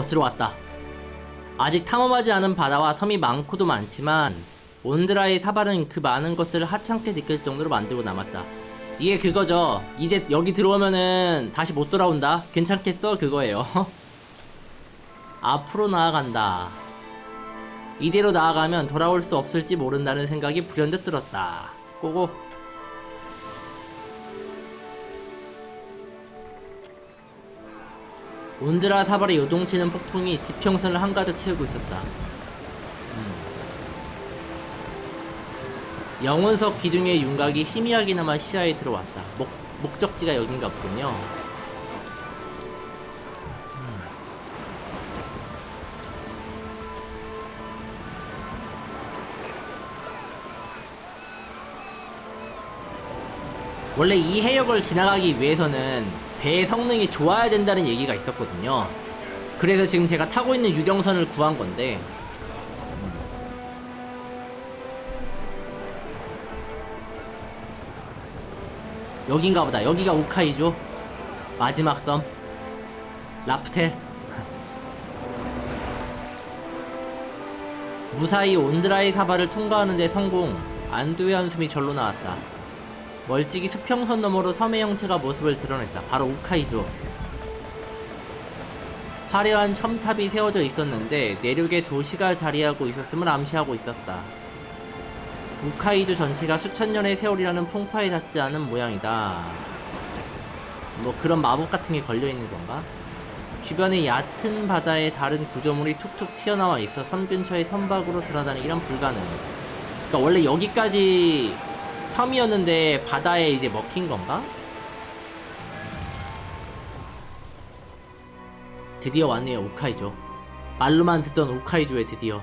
들어왔다. 아직 탐험하지 않은 바다와 섬이 많고도 많지만 온드라의 사발은 그 많은 것들을 하찮게 느낄 정도로 만들고 남았다. 이게 그거죠. 이제 여기 들어오면은 다시 못 돌아온다. 괜찮겠어? 그거예요. 앞으로 나아간다. 이대로 나아가면 돌아올 수 없을지 모른다는 생각이 불현듯 들었다. 고고. 온드라 사발에 요동치는 폭풍이 지평선을 한가득 채우고 있었다. 영혼석 기둥의 윤곽이 희미하게나마 시야에 들어왔다. 목적지가 여긴가 보군요. 원래 이 해역을 지나가기 위해서는 배의 성능이 좋아야 된다는 얘기가 있었거든요. 그래서 지금 제가 타고 있는 유령선을 구한 건데, 여긴가 보다. 여기가 우카이조 마지막 섬 라프텔. 무사히 온드라의 사발을 통과하는 데 성공. 안도의 한숨이 절로 나왔다. 멀찍이 수평선 너머로 섬의 형체가 모습을 드러냈다. 바로 우카이조. 화려한 첨탑이 세워져 있었는데 내륙에 도시가 자리하고 있었음을 암시하고 있었다. 우카이조 전체가 수천 년의 세월이라는 풍파에 닿지 않은 모양이다. 뭐 그런 마법 같은 게 걸려있는 건가? 주변의 얕은 바다에 다른 구조물이 툭툭 튀어나와 있어 섬 근처의 선박으로 돌아다니기란 불가능. 그러니까 원래 여기까지 섬이었는데 바다에 이제 먹힌 건가? 드디어 왔네요. 우카이조. 말로만 듣던 우카이조에 드디어.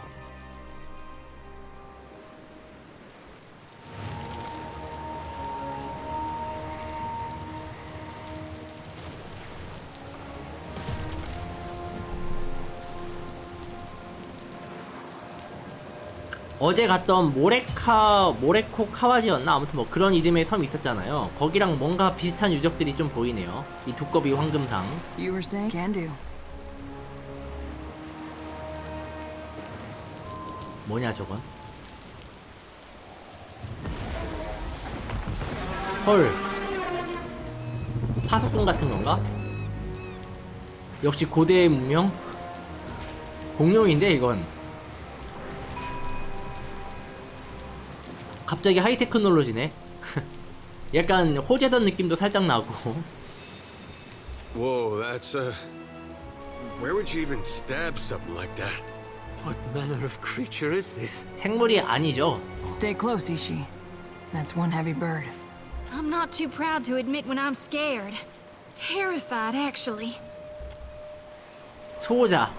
어제 갔던 모레코 카와지였나? 아무튼 뭐 그런 이름의 섬이 있었잖아요. 거기랑 뭔가 비슷한 유적들이 좀 보이네요. 이 두꺼비 황금상. 뭐냐 저건? 헐. 파수꾼 같은 건가? 역시 고대의 문명? 공룡인데 이건. 갑자기 하이테크놀로지네. 약간 호재던 느낌도 살짝 나고. Whoa, that's where would you even stab something like that? What manner of creature is this? 생물이 아니죠. Stay close, Ishi. That's one heavy bird. I'm not too proud to admit when I'm scared. Terrified, actually. 소호자.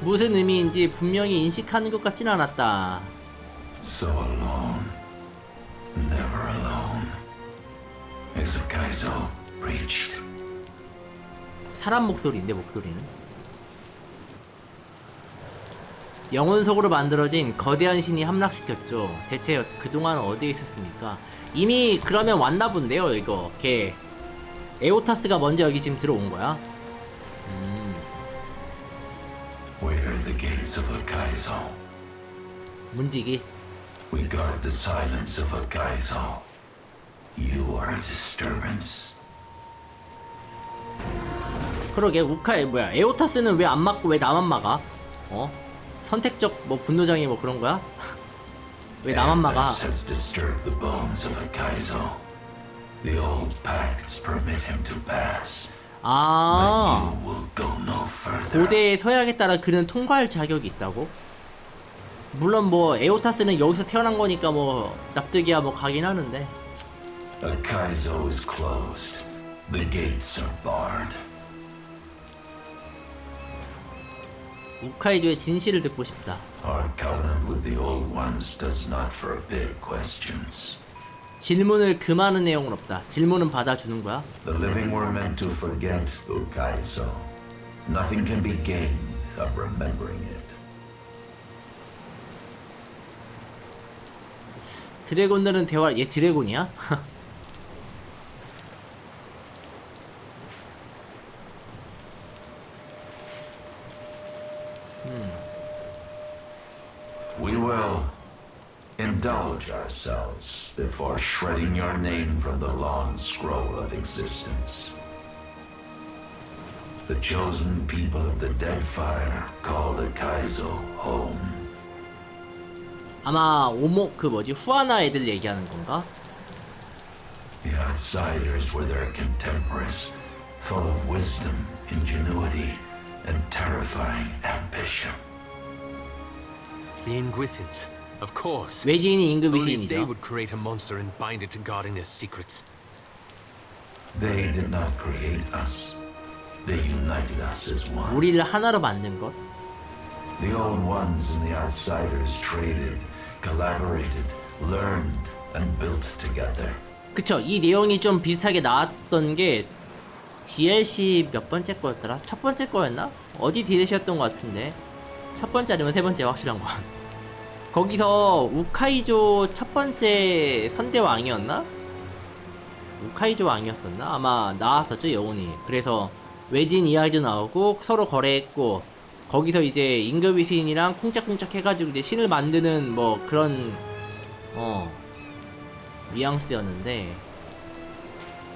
무슨 의미인지 분명히 인식하는 것 같진 않았다. So alone, never alone. 우카이조 reached. 사람 목소리인데 목소리는. 영혼석으로 만들어진 거대한 신이 함락시켰죠. 대체 그동안 어디에 있었습니까? 이미 그러면 왔나 본데요. 이거 걔 에오타스가 먼저 여기 지금 들어온 거야. Where are the gates of 우카이조? 문지기. We guard the silence of 우카이조. You are a disturbance. 그러게 뭐야 에오타스는 왜 안 막고 왜 나만 막아? 선택적 뭐 분노장애 뭐 그런 거야? 왜 나만 막아? Has disturbed the bones of 우카이조. The old pacts permit him to pass. 아, But you will go no further. 고대의 서약에 따라 그는 통과할 자격이 있다고? 물론 뭐 에오타스는 여기서 태어난 거니까 뭐 납득이야 뭐 가긴 하는데. 우카이조 is closed. The gates are barred. 우카이조의 진실을 듣고 싶다. Our covenant with the old ones does not forbid questions. 질문을 금하는 내용은 없다. 질문은 받아주는 거야. The living were meant to forget 우카이조. Nothing can be gained of remembering it. 드래곤들은 얘 드래곤이야? We will indulge ourselves before shredding your name from the long scroll of existence. The chosen people of the dead fire called Ukaizo home. 아마 그 뭐지 후아나 애들 얘기하는 건가? The outsiders were their contemporaries, full of wisdom, ingenuity, and terrifying ambition. The Inguithans, of course. 외지인이 Only they 임금위신이죠. would create a monster and bind it to guarding their secrets. They did not create us. They united us as one. 우리를 하나로 만든 것. The old ones and the outsiders traded, collaborated, learned, and built together. 그쵸. 이 내용이 좀 비슷하게 나왔던 게 DLC 몇 번째 거였더라? 첫 번째 거였나? 어디 DLC였던 것 같은데 첫 번째 아니면 세 번째 확실한 거. 거기서 우카이조 첫 번째 선대왕이었나? 우카이조 왕이었었나? 아마 나왔었죠 영혼이. 그래서 외진 이야기도 나오고 서로 거래했고 거기서 이제 임금위신이랑 쿵짝쿵짝 해가지고 이제 신을 만드는 뭐 그런 뉘앙스였는데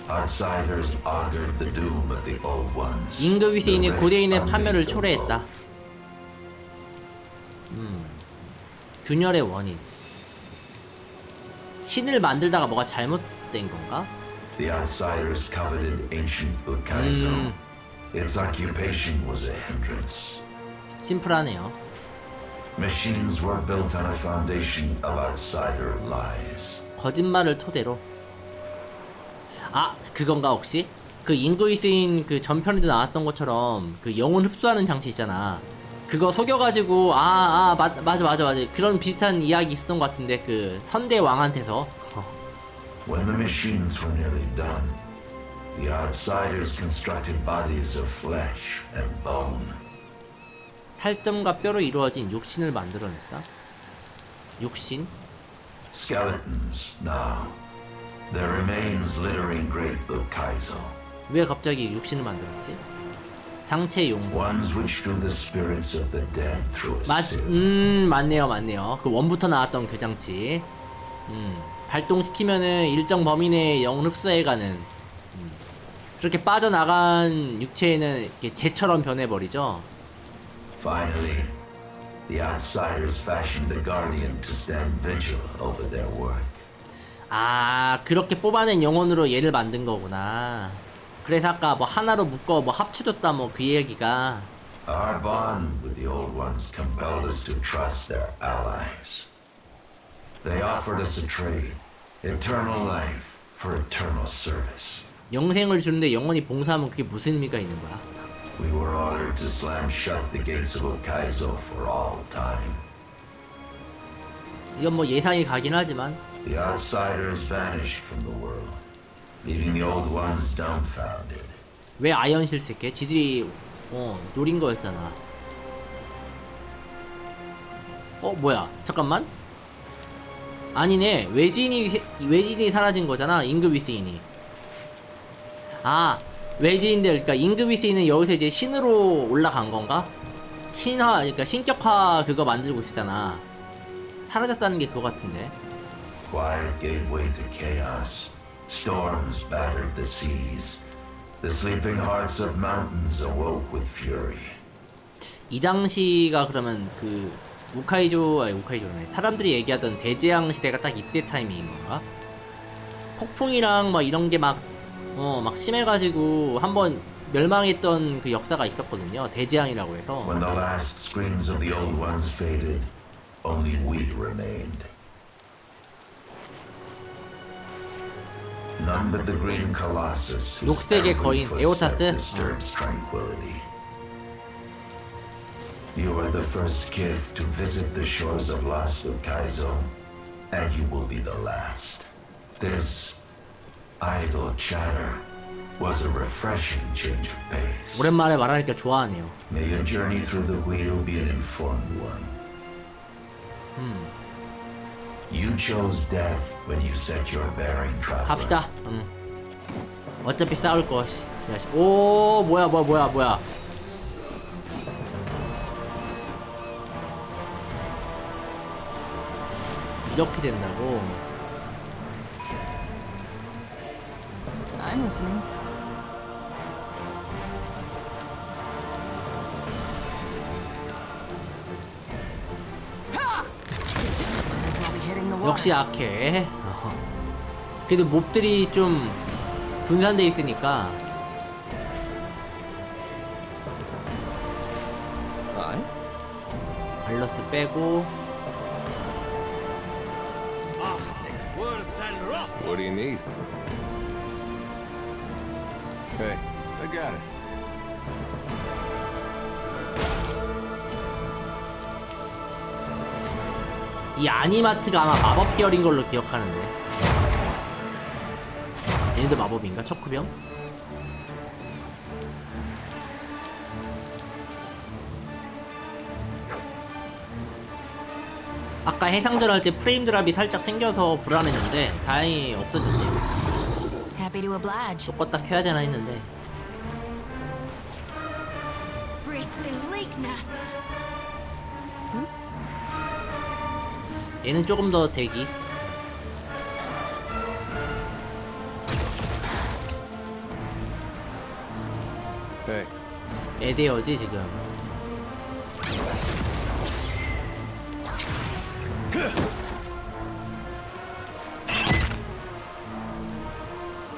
Outsiders augured the doom of the old ones. 임금위신이 The 고대인의 rift 파멸을 unmade them 초래했다. both. 균열의 원인. 신을 만들다가 뭐가 잘못된 건가? The outsiders coveted ancient Ukaizo. Its occupation was a hindrance. 심플하네요. Machines were built on a foundation of outsider lies. 거짓말을 토대로. 아, 그건가 혹시? 그 인구이스인 그 전편에도 나왔던 것처럼 그 영혼 흡수하는 장치 있잖아. 그거 속여가지고 맞아 그런 비슷한 이야기 있었던 것 같은데 그 선대 왕한테서. When the machines were nearly done, the outsiders constructed bodies of flesh and bone. 살점과 뼈로 이루어진 육신을 만들어냈다. 육신? Skeletons now. Their remains littering great Ukaizo. 왜 갑자기 육신을 만들었지? 장체 용도. Ones which drew the spirits of the dead through a sieve. 맞네요. 그 원부터 나왔던 그 장치. 발동시키면은 일정 범위 내에 영혼 흡수해가는. 그렇게 빠져나간 육체에는 이렇게 재처럼 변해버리죠. Finally, the outsiders fashioned a guardian to stand vigil over their work. 아, 그렇게 뽑아낸 영혼으로 얘를 만든 거구나. 그래서 아까 뭐 하나로 묶어 뭐 합쳐줬다 뭐 그 얘기가. Our bond with the old ones compelled us to trust their allies. They offered us a trade, eternal life for eternal service. 영생을 주는데 영원히 봉사하면 그게 무슨 의미가 있는 거야? We were ordered to slam shut the gates of Ukaizo for all time. 이건 뭐 예상이 가긴 하지만 The outsiders vanished from the world, leaving the old ones dumbfounded. 왜 아이언 실색해? 지들이 노린 거였잖아. 뭐야? 잠깐만. 아니네. 외진이 사라진 거잖아. 임금위스인이. 아, 외지인들, 그러니까 임금위스인은 여기서 이제 신으로 올라간 건가? 신화, 그러니까 신격화 그거 만들고 있었잖아. 사라졌다는 게 그거 같은데. Quiet gave way to chaos. Storms battered the seas. The sleeping hearts of mountains awoke with fury. 이 당시가 그러면 그 우카이조네. 사람들이 얘기하던 대재앙 시대가 딱 이때 타이밍인 건가? 폭풍이랑 막 이런 게 막 심해가지고 한번 멸망했던 그 역사가 있었거든요. 대재앙이라고 해서. When the last screams of the old ones faded, only we remained. None but the green colossus whose 녹색의 every 거인 footstep 에오타스. disturbs tranquility. You are the first kith to visit the shores of lost Ukaizo, and you will be the last. This idle chatter was a refreshing change of pace. 오랜만에 말하니까 좋아하네요. May your journey through the wheel be an informed one. You chose death when you set your bearing, traveler. 갑시다. 어차피 싸울 것이. 오, 뭐야. 이렇게 된다고? I'm listening. Might as well be hitting the water. 역시 약해. 그래도 몹들이 좀 분산돼 있으니까. 발러스 빼고. What do you need? Hey, I got it. 이 아니마트가 아마 마법 계열인 걸로 기억하는데. 얘네도 마법인가? 척후병? 아까 해상전 할 때 프레임 드랍이 살짝 생겨서 불안했는데 다행히 없어졌네요. Happy to oblige. 껐다 켜야 되나 했는데. 얘는 조금 더 대기. Hey, 에데어지 지금.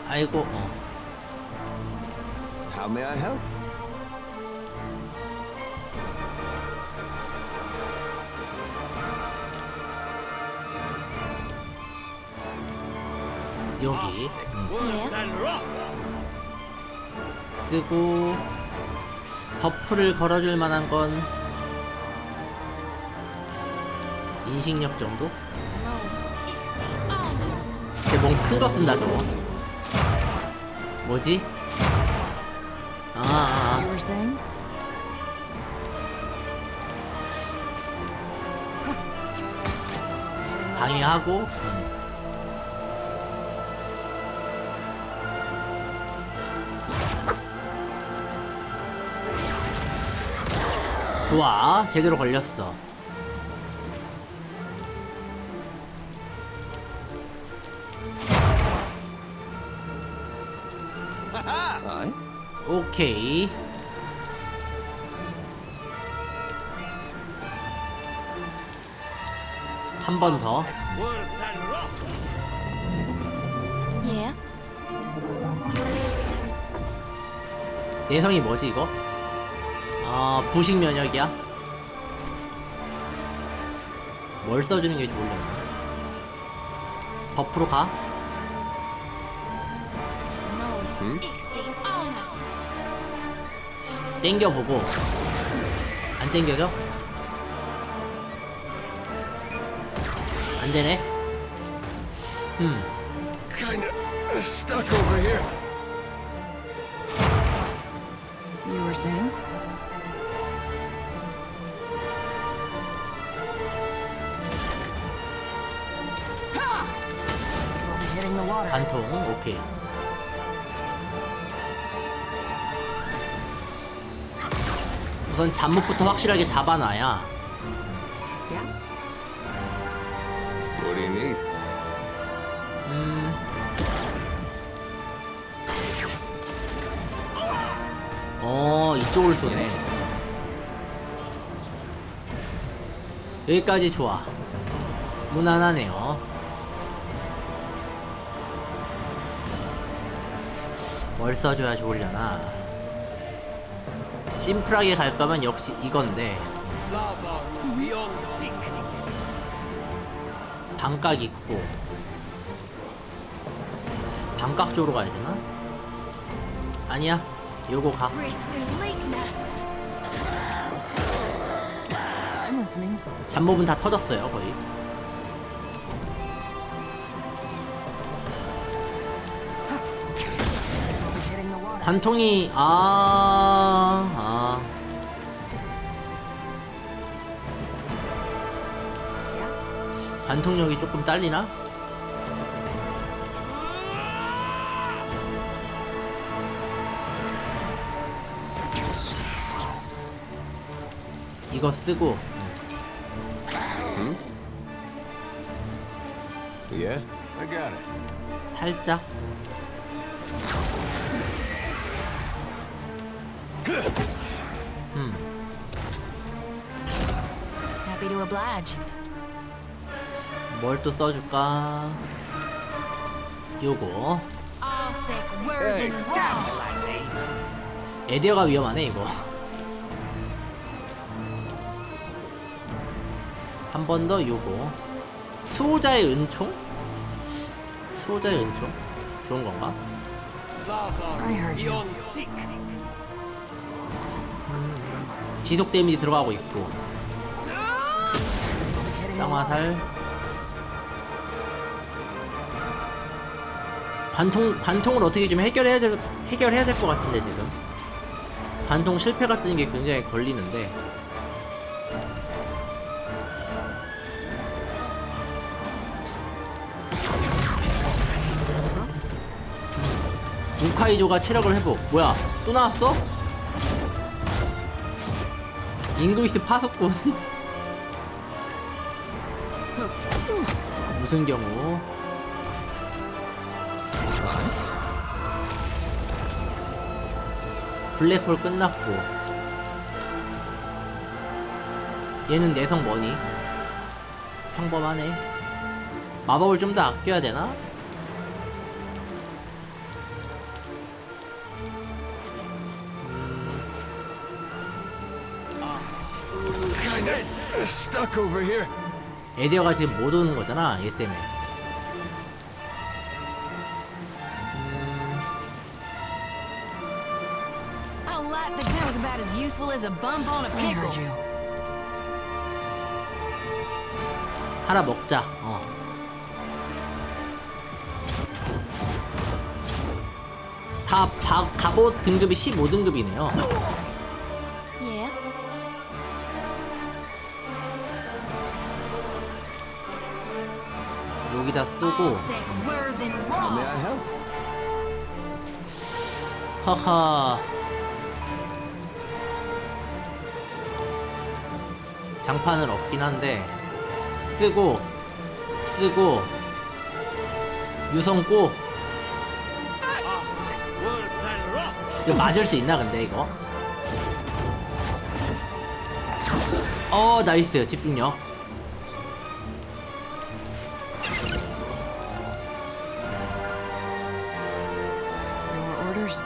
아이고. how may I help? 여기 Yeah. 쓰고 버프를 걸어줄 만한 건 인식력 정도? 쟤뭔 큰 거 쓴다 저거. 뭐지? You were saying? 방해하고. 좋아, 제대로 걸렸어. 오케이. 한 번 더. Yeah. 예성이 뭐지 이거? 아, 부식 면역이야? 뭘 써주는 게 좋으려나? 버프로 가? 땡겨보고. 안 땡겨져? 안 되네? Kinda stuck over here. You were saying? We'll be hitting the water. 반통, 오케이. 우선 잡목부터 확실하게 잡아놔야. Yeah. What do you need? 이쪽을 쏘네. 여기까지 좋아. 무난하네요. 뭘 써줘야 좋으려나. 심플하게 갈 거면 역시 이건데. 반각 있고. 반각 쪽으로 가야 되나? 아니야. 요거 가. I'm listening. 잡몹은 다 터졌어요, 거의. We'll be hitting the water. 관통이 관통력이 조금 딸리나? 이거 쓰고 Yeah, I got it. 살짝. Happy to oblige. 뭘 또 써줄까? 요거. All thick, worth and raw. 에디어가 위험하네 이거. 한 번 더 요거. 수호자의 은총? 수호자의 은총? 좋은 건가? I heard you. 지속 데미지 들어가고 있고. 쌍화살. 관통을 어떻게 좀 해결해야 될 것 같은데 지금. 관통 실패가 뜨는 게 굉장히 걸리는데. 우카이조가 체력을 회복. 뭐야? 또 나왔어? 잉그리스 파수꾼. 무슨 경우? 블랙홀 끝났고. 얘는 내성 뭐니? 평범하네. 마법을 좀 더 아껴야 되나? Stuck over here. 에디어가 지금 못 오는 거잖아, 얘 때문에. A light that was about as useful as a bump on a I pickle. heard you. 하나 먹자. 다 갑옷 등급이 15등급이네요. Yeah. 여기다 All 쓰고. thick, worth and May raw. I help? 하하. 장판은 없긴 한데 쓰고 유성 꼭. 이거 맞을 수 있나 근데 이거? 나이스 집중력. Your orders?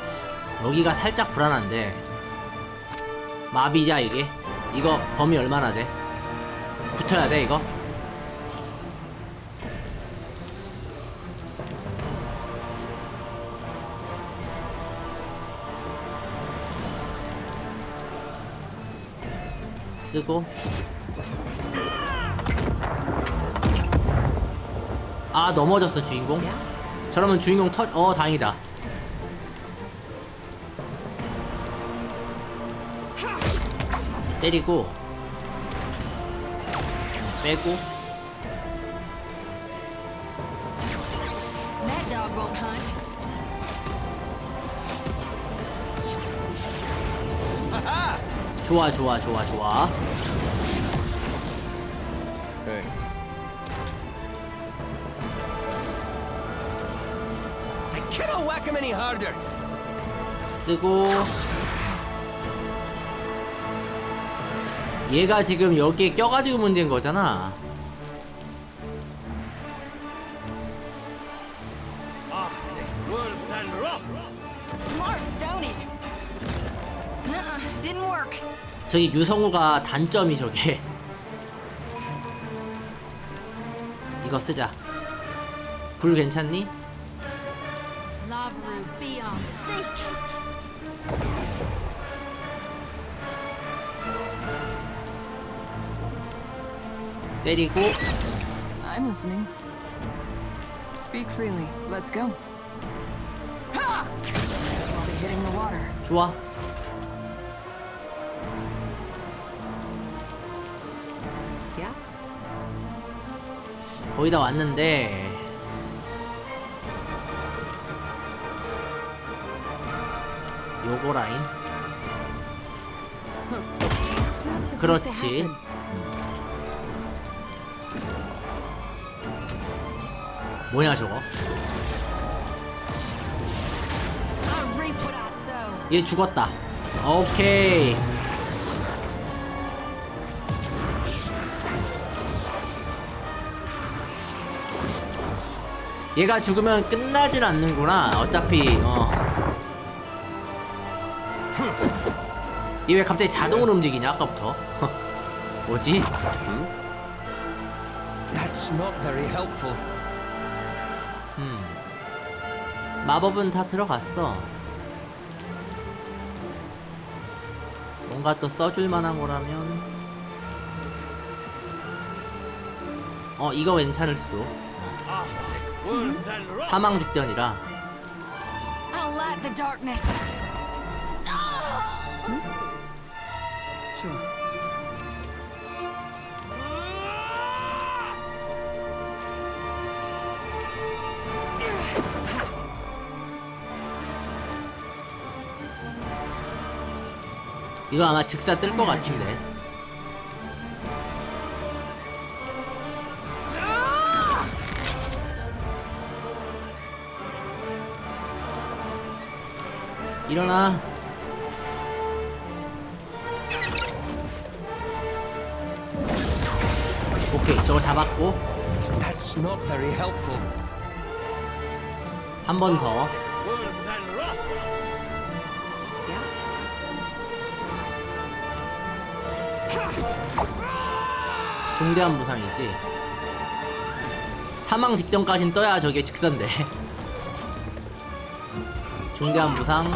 여기가 살짝 불안한데. 마비자 이게. 이거 범위 얼마나 돼? 붙여야 돼 이거? 쓰고. 아 넘어졌어 주인공. 저러면 주인공 다행이다. 때리고 빼고. That dog won't hunt. 좋아. Hey. I cannot whack him any harder. 쓰고. 얘가 지금 여기에 껴가지고 문제인 거잖아. Smart, don't it? Nuh-uh, didn't work. 저기 유성우가 단점이 저게. 이거 쓰자. 불 괜찮니? Love root beyond seek. 때리고. I'm listening. Speak freely. Let's go. I'll be hitting the water. 좋아. Yeah? 거의 다 왔는데. 요거 라인. It's not supposed to 그렇지. happen. 뭐냐 저거? I reap what I sow. 얘 죽었다. 오케이. 얘가 죽으면 끝나진 않는구나. 어차피 얘 왜 갑자기 자동으로 움직이냐 아까부터? 뭐지? That's not very helpful. 마법은 다 들어갔어. 뭔가 또 써줄 만한 거라면 이거 괜찮을 수도. 사망 직전이라. I'll light the darkness. Sure. 이거 아마 즉사 뜰 것 같은데. 일어나. 오케이, 저거 잡았고. That's not very helpful. 한 번 더. 중대한 부상이지. 사망 직전까진 떠야 저게 직선데. 중대한 부상.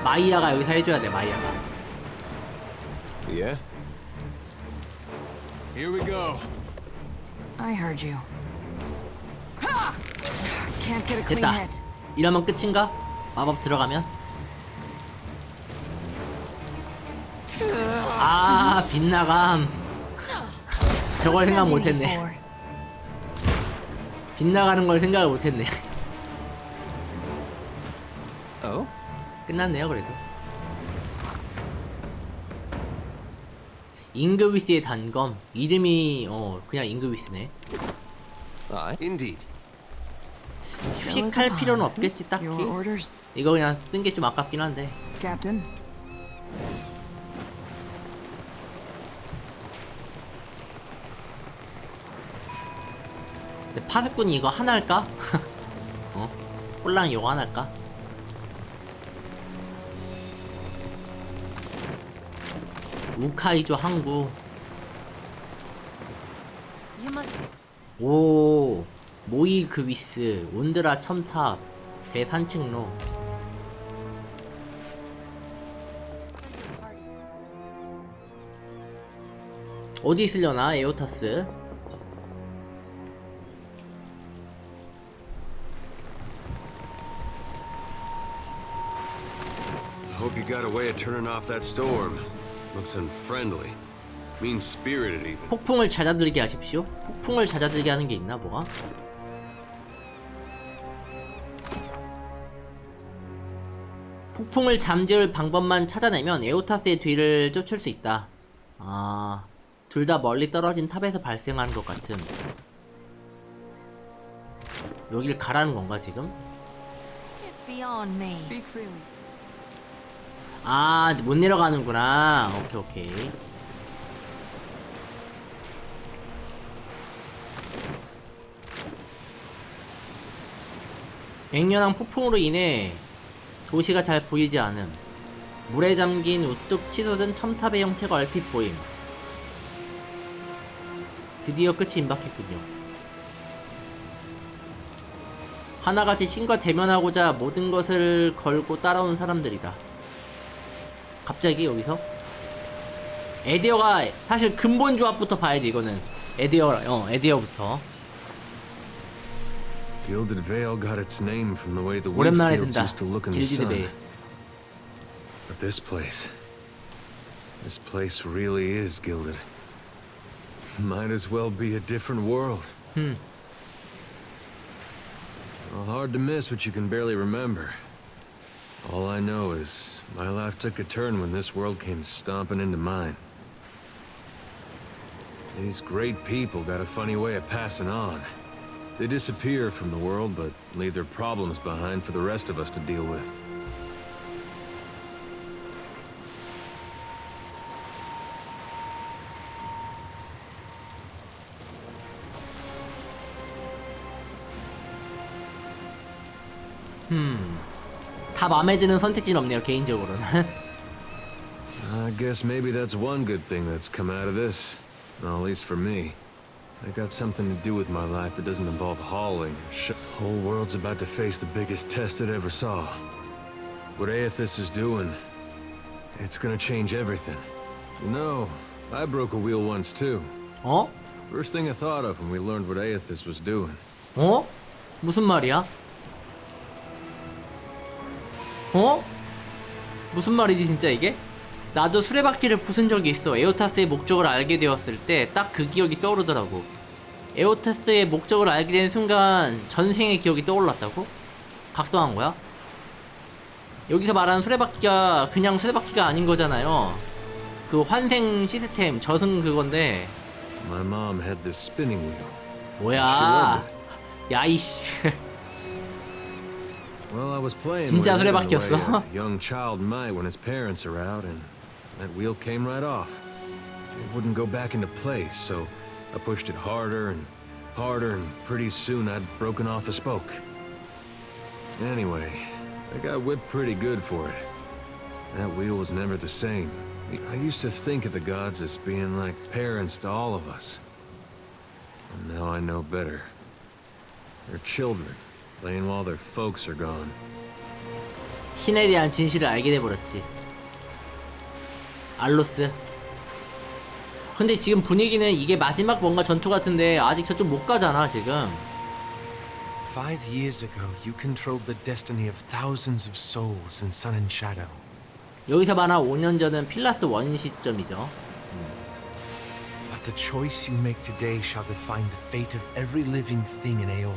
마이야가 여기서 해줘야 돼. 마이야가. Yeah? Here we go. I heard you. Can't get a clean 됐다. hit. 이러면 끝인가? 마법 들어가면? 아, 빗나감. 저걸 생각 못했네. 빗나가는 걸 생각을 못했네. Oh? 끝났네요, 그래도. 잉그위스의 단검. 이름이 그냥 잉그위스네. Indeed. 휴식할 필요는 없겠지, 딱히. Your orders, 이거 그냥 쓴 게 좀 아깝긴 한데. Captain. 근데 파수꾼이 이거 하나일까? 홀랑이 이거 하나일까? 우카이조 항구. You must. 오, 모이그위스, 온드라 첨탑, 대산책로. 어디 있으려나, 에오타스? I hope you got a way of turning off that storm. Looks unfriendly. Mean-spirited even. 폭풍을 잦아들게 하십시오. 폭풍을 잦아들게 하는 게 있나, 뭐가? 폭풍을 잠재울 방법만 찾아내면 에오타스의 뒤를 쫓을 수 있다. 아, 둘 다 멀리 떨어진 탑에서 발생하는 것 같은. 여길 가라는 건가 지금? It's beyond me. Speak freely. 아, 못 내려가는구나. 오케이, 오케이. 맹렬한 폭풍으로 인해 도시가 잘 보이지 않음. 물에 잠긴 우뚝 치솟은 첨탑의 형체가 얼핏 보임. 드디어 끝이 임박했군요. 하나같이 신과 대면하고자 모든 것을 걸고 따라온 사람들이다. 갑자기 여기서? 에디어가 사실 근본 조합부터 봐야지 이거는. 에디어부터. Gilded Vale got its name from the way the wheat 오랜만에 fields 든다. used to look in the 길지드 sun. 베일. But this place really is gilded. Might as well be a different world. Well, hard to miss what you can barely remember. All I know is my life took a turn when this world came stomping into mine. These great people got a funny way of passing on. They disappear from the world, but leave their problems behind for the rest of us to deal with. 다 마음에 드는 선택지는 없네요, 개인적으로는. I guess maybe that's one good thing that's come out of this. Well, at least for me. I got something to do with my life that doesn't involve hauling or shit. The whole world's about to face the biggest test it ever saw. What Aethys is doing, it's gonna change everything. You know, I broke a wheel once too. 어? First thing I thought of when we learned what Aethys was doing. 어? 무슨 말이야? 어? 무슨 말이지 진짜 이게? 나도 수레바퀴를 부순 적이 있어. 에오타스의 목적을 알게 되었을 때 딱 그 기억이 떠오르더라고. 에오타스의 목적을 알게 된 순간 전생의 기억이 떠올랐다고? 각성한 거야? 여기서 말하는 수레바퀴가 그냥 수레바퀴가 아닌 거잖아요. 그 환생 시스템 저승 그건데. My mom had this spinning wheel. 뭐야? 야이씨. Well, I was playing 진짜 with it in the way 수레바퀴였어? a young child might when his parents are out, and that wheel came right off. It wouldn't go back into place, so I pushed it harder, and pretty soon I'd broken off a spoke. Anyway, I got whipped pretty good for it. That wheel was never the same. I used to think of the gods as being like parents to all of us. And now I know better. They're children. Playing while their folks are gone. 신에 대한 진실을 알게 돼버렸지. 알로스. 근데 지금 분위기는 이게 마지막 뭔가 전투 같은데 아직 저쪽 못 가잖아 지금. 5 years ago, you controlled the destiny of thousands of souls in Sun and Shadow. 여기서 말한 5년 전은 필라스 원 시점이죠. But the choice you make today shall define the fate of every living thing in Aora.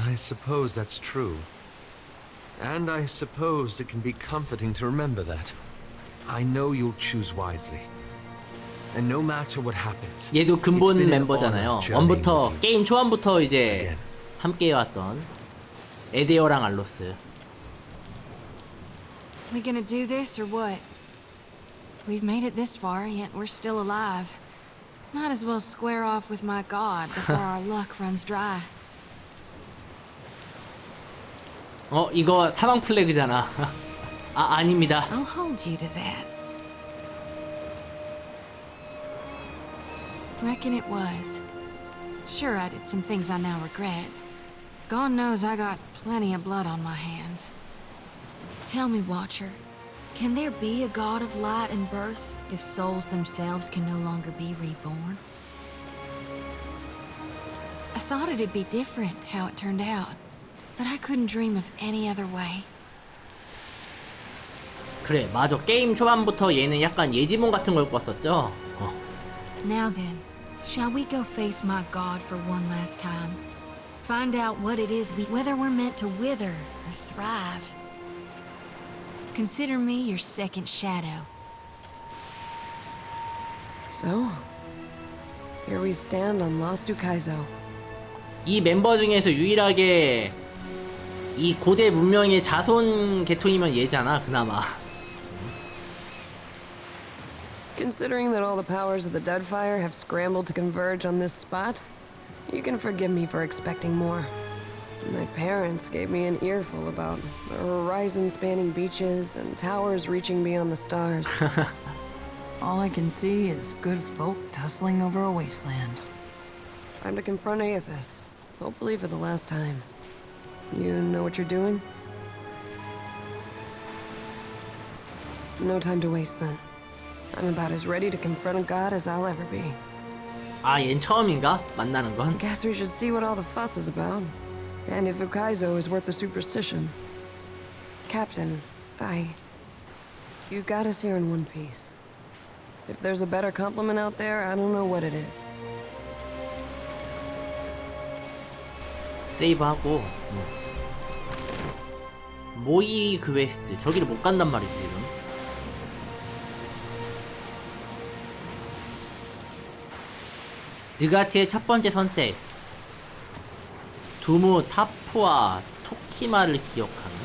I suppose that's true. And I suppose it can be comforting to remember that. I know you'll choose wisely. And no matter what happens, 얘도 it's 근본 been an 멤버잖아요. honor journeying with 원부터 you. 게임 초반부터 이제 Again. 함께 해왔던 에데오랑 알로스. We gonna do this or what? We've made it this far, yet we're still alive. Might as well square off with my god before our luck runs dry. 이거 사망 플래그잖아. 아닙니다. I'll hold you to that. Reckon it was. Sure, I did some things I now regret. God knows I got plenty of blood on my hands. Tell me, Watcher, can there be a god of light and birth if souls themselves can no longer be reborn? I thought it'd be different how it turned out, but I couldn't dream of any other way. 그래, 맞아. 게임 초반부터 얘는 약간 예지몽 같은 걸 꿨었죠. Now then, shall we go face my god for one last time? Find out what it is whether we're meant to wither or thrive. Consider me your second shadow. So, here we stand on Lost Ukaizo. 이 멤버 중에서 유일하게 이 고대 문명의 자손 계통이면 얘잖아, 그나마. Considering that all the powers of the Deadfire have scrambled to converge on this spot, you can forgive me for expecting more. My parents gave me an earful about the horizon-spanning beaches and towers reaching beyond the stars. All I can see is good folk tussling over a wasteland. Time to confront Aethys, hopefully for the last time. You know what you're doing? No time to waste then. I'm about as ready to confront a god as I'll ever be. 얜 처음인가? 만나는 건? Guess we should see what all the fuss is about. And if Ukaizo is worth the superstition. Captain, you got us here in one piece. If there's a better compliment out there, I don't know what it is. 세이브하고 모이 그웨스트 저기를 못 간단 말이지 지금. 느가티의 첫 번째 선택. 두무 타프와 토키마를 기억하는.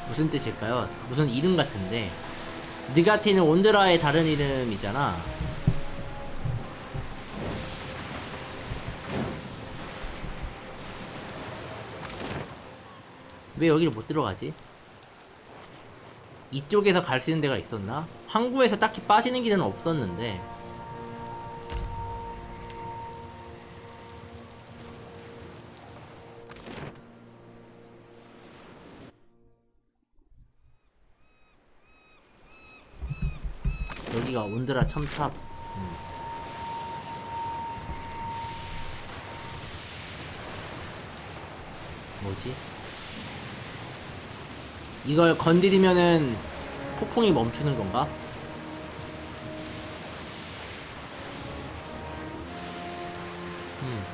무슨 뜻일까요? 무슨 이름 같은데. 느가티는 온드라의 다른 이름이잖아. 왜 여기를 못 들어가지? 이쪽에서 갈 수 있는 데가 있었나? 항구에서 딱히 빠지는 길은 없었는데. 여기가 온드라 첨탑. 뭐지? 이걸 건드리면은 폭풍이 멈추는 건가?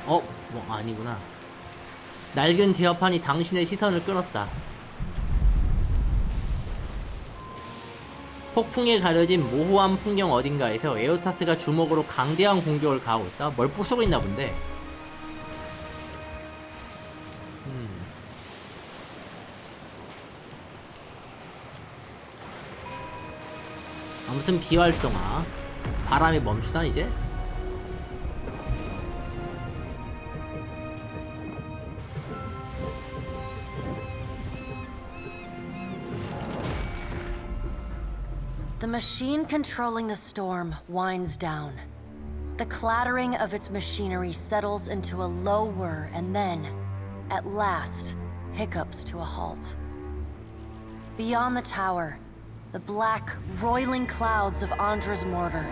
뭐 아니구나. 낡은 제어판이 당신의 시선을 끌었다. 폭풍에 가려진 모호한 풍경 어딘가에서 에오타스가 주먹으로 강대한 공격을 가하고 있다? 뭘 부수고 있나 본데. 아무튼 비활성화. 바람이 멈추나 이제? The machine controlling the storm winds down. The clattering of its machinery settles into a low whir and then, at last, hiccups to a halt. Beyond the tower, the black, roiling clouds of Andra's mortar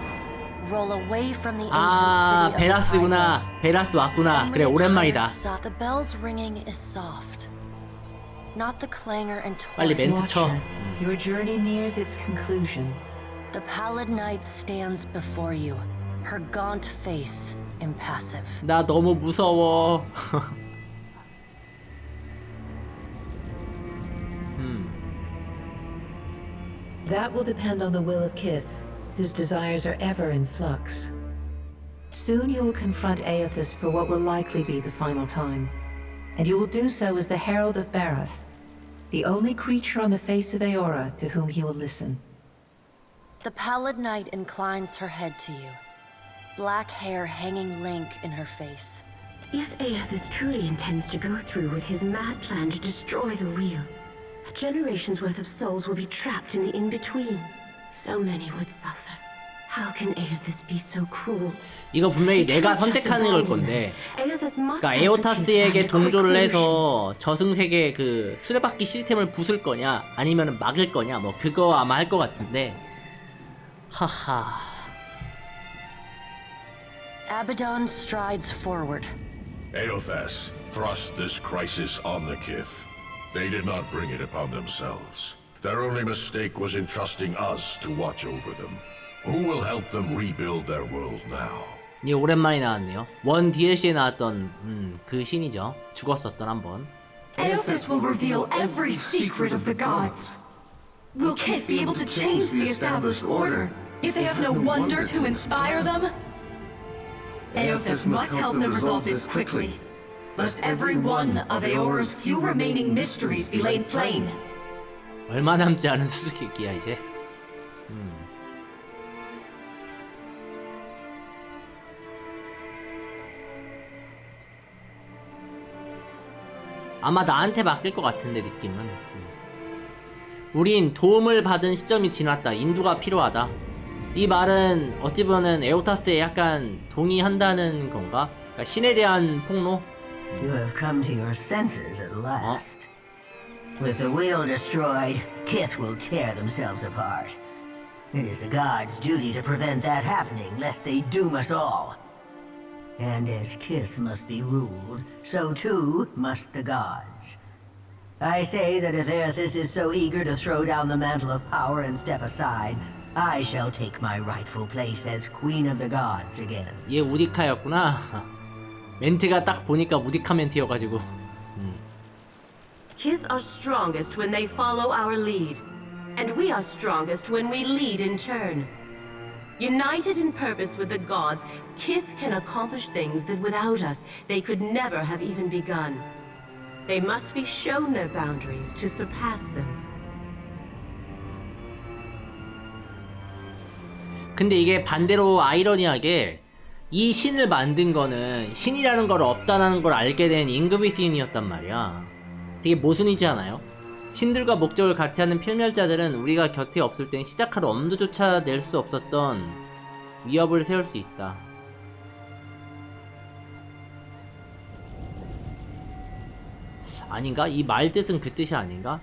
roll away from the ancient city of 베라스구나. 베라스 왔구나. 그래, 오랜만이다. The bell's ringing is soft. Not the clangor and 빨리 toil. 멘트 쳐. Your journey nears its conclusion. The pallid knight stands before you, her gaunt face impassive. 나 너무 무서워. That will depend on the will of Kith, whose desires are ever in flux. Soon you will confront Eothas for what will likely be the final time, and you will do so as the herald of Barath, the only creature on the face of Eora to whom he will listen. The pallid knight inclines her head to you, black hair hanging lank in her face. If Eothas truly intends to go through with his mad plan to destroy the wheel, a generation's worth of souls will be trapped in the in-between. So many would suffer. How can Eothas be so cruel? 이거 분명히 내가 선택하는 걸 건데. 그러니까 에오타스에게 동조를 해서 저승세계 그 수레바퀴 시스템을 부술 거냐, 아니면 막을 거냐, 뭐 그거 아마 할 것 같은데. 하하. Abaddon strides forward. Eothas thrust this crisis on the Kith. They did not bring it upon themselves. Their only mistake was in trusting us to watch over them. Who will help them rebuild their world now? 이게 오랜만에 나왔네요. 원 DLC에 나왔던 그 신이죠. 죽었었던 한번. Eothas will reveal every secret of the gods. Will Kith be able to change the established order if they have no wonder to inspire them? Eothas must help them resolve this quickly, lest every one of Eora's few remaining mysteries be laid plain. 얼마 남지 않은 수수께끼야 이제. 아마 나한테 맡길 것 같은데 느낌은. 우린 도움을 받은 시점이 지났다. 인도가 필요하다. 이 말은 어찌 보면 에오타스에 약간 동의한다는 건가? 그러니까 신에 대한 폭로? You have come to your senses at last. With the wheel destroyed, Kith will tear themselves apart. It is the gods' duty to prevent that happening, lest they doom us all. And as Kith must be ruled, so too must the gods. I say that if Eothas is so eager to throw down the mantle of power and step aside, I shall take my rightful place as Queen of the Gods again. 얘 우디카였구나. 멘트가 딱 보니까 우디카 멘트여가지고. Kith are strongest when they follow our lead, and we are strongest when we lead in turn. United in purpose with the gods, Kith can accomplish things that without us they could never have even begun. They must be shown their boundaries to surpass them. 근데 이게 반대로 아이러니하게 이 신을 만든 거는 신이라는 걸 없다는 걸 알게 된 임금의 시인이었단 말이야. 되게 모순이지 않아요? 신들과 목적을 같이 하는 필멸자들은 우리가 곁에 없을 땐 시작할 엄두조차 낼 수 없었던 위협을 세울 수 있다. 아닌가? 이 말 뜻은 그 뜻이 아닌가?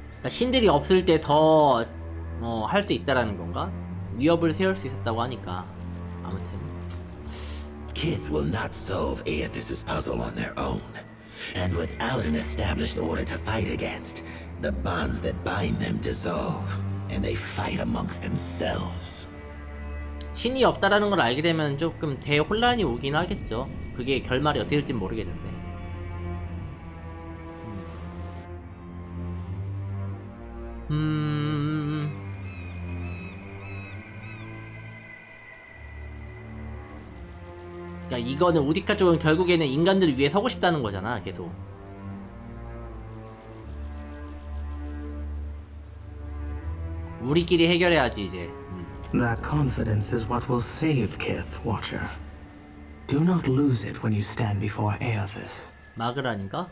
그러니까 신들이 없을 때 더 할 수 있다라는 건가? 위협을 세울 수 있었다고 하니까. 아무튼 Kith will not solve Eothas's puzzle on their own. And without an established order to fight against, the bonds that bind them dissolve, and they fight amongst themselves. 신이 없다라는 걸 알게 되면 조금 대혼란이 오긴 하겠죠. 그게 결말이 어떻게 될진 모르겠는데. 그러니까 이거는 우디카 쪽은 결국에는 인간들을 위해 서고 싶다는 거잖아, 계속. 우리끼리 해결해야지 이제. That confidence is what will save Kith, Watcher. Do not lose it when you stand before Eothas. 마그라인가?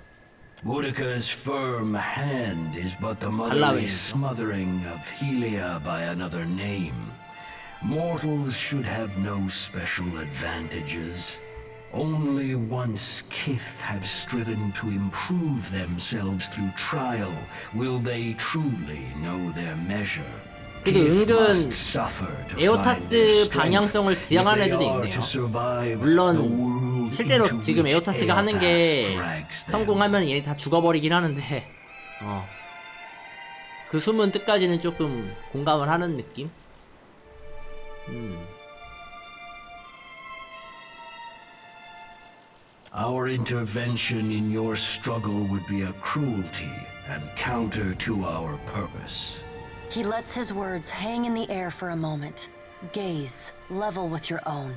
Boudica's firm hand is but the motherly smothering of Helia by another name. Mortals should have no special advantages. Only once Kith have striven to improve themselves through trial will they truly know their measure. 그래도 은근 에오타스 방향성을 지향하는 애들도 있네요. 물론 실제로 지금 에오타스가 하는 게 성공하면 얘네 다 죽어버리긴 하는데 그 숨은 뜻까지는 조금 공감을 하는 느낌? Our intervention in your struggle would be a cruelty and counter to our purpose. He lets his words hang in the air for a moment. Gaze, level with your own.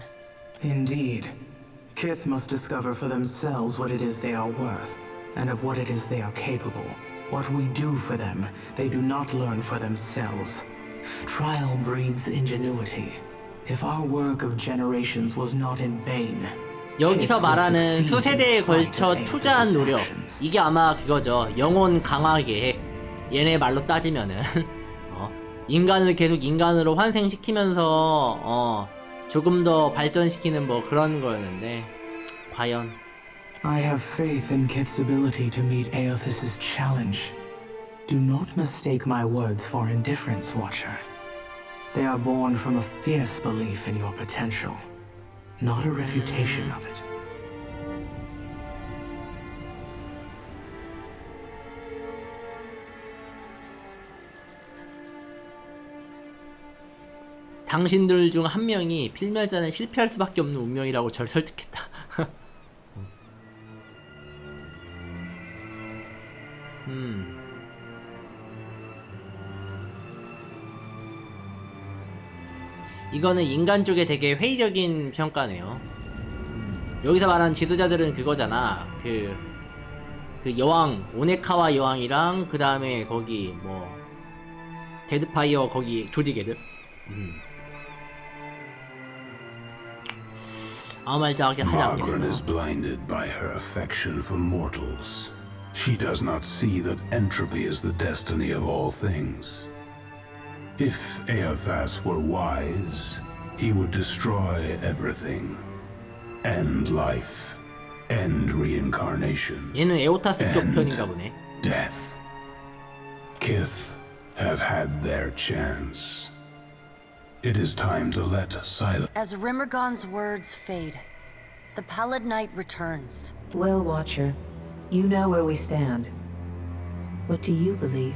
Indeed. Kith must discover for themselves what it is they are worth, and of what it is they are capable. What we do for them, they do not learn for themselves. Trial breeds ingenuity. If our work of generations was not in vain, 여기서 말하는 수세대에 걸쳐 투자한 노력, 이게 아마 그거죠. 영혼 강화 계획. 얘네 말로 따지면은 인간을 계속 인간으로 환생시키면서 조금 더 발전시키는 뭐 그런 거였는데 과연 I have faith in Kith's ability to meet Eothas's challenge. Do not mistake my words for indifference, Watcher. They are born from a fierce belief in your potential, not a refutation of it. 당신들 중 한 명이 필멸자는 실패할 수밖에 없는 운명이라고 절 설득했다. 이거는 인간 쪽에 되게 회의적인 평가네요. 여기서 말하는 지도자들은 그거잖아. 그 여왕 오네카와 여왕이랑 그 다음에 거기 뭐 데드파이어 거기 조직애들. 아무 말도 하지 않겠어. Margaret is blinded by her affection for mortals. She does not see that entropy is the destiny of all things. If Eothas were wise, he would destroy everything. End life. End reincarnation. 얘는 에오타스 쪽 편인가 보네. Death. Kith have had their chance. It is time to let silence. As Rimmergon's words fade, the pallid night returns. Well, Watcher, You know where we stand. What do you believe?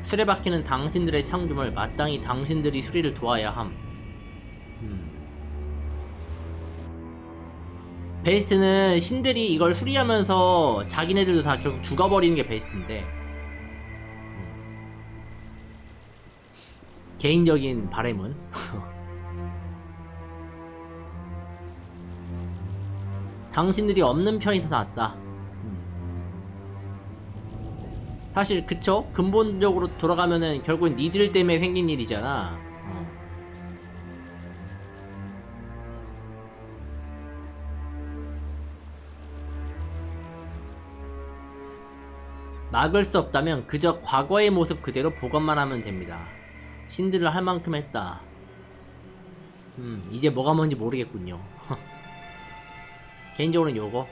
수레바퀴는 당신들의 창조물, 마땅히 당신들이 수리를 도와야 함. 베이스트는 신들이 이걸 수리하면서 자기네들도 다 결국 죽어버리는 게 베이스트인데, 개인적인 바람은 당신들이 없는 편이 더 낫다. 사실 그쵸? 근본적으로 돌아가면은 결국엔 니들 때문에 생긴 일이잖아. 막을 수 없다면 그저 과거의 모습 그대로 보관만 하면 됩니다. 신들을 할 만큼 했다. 이제 뭐가 뭔지 모르겠군요. 개인적으로는 요거.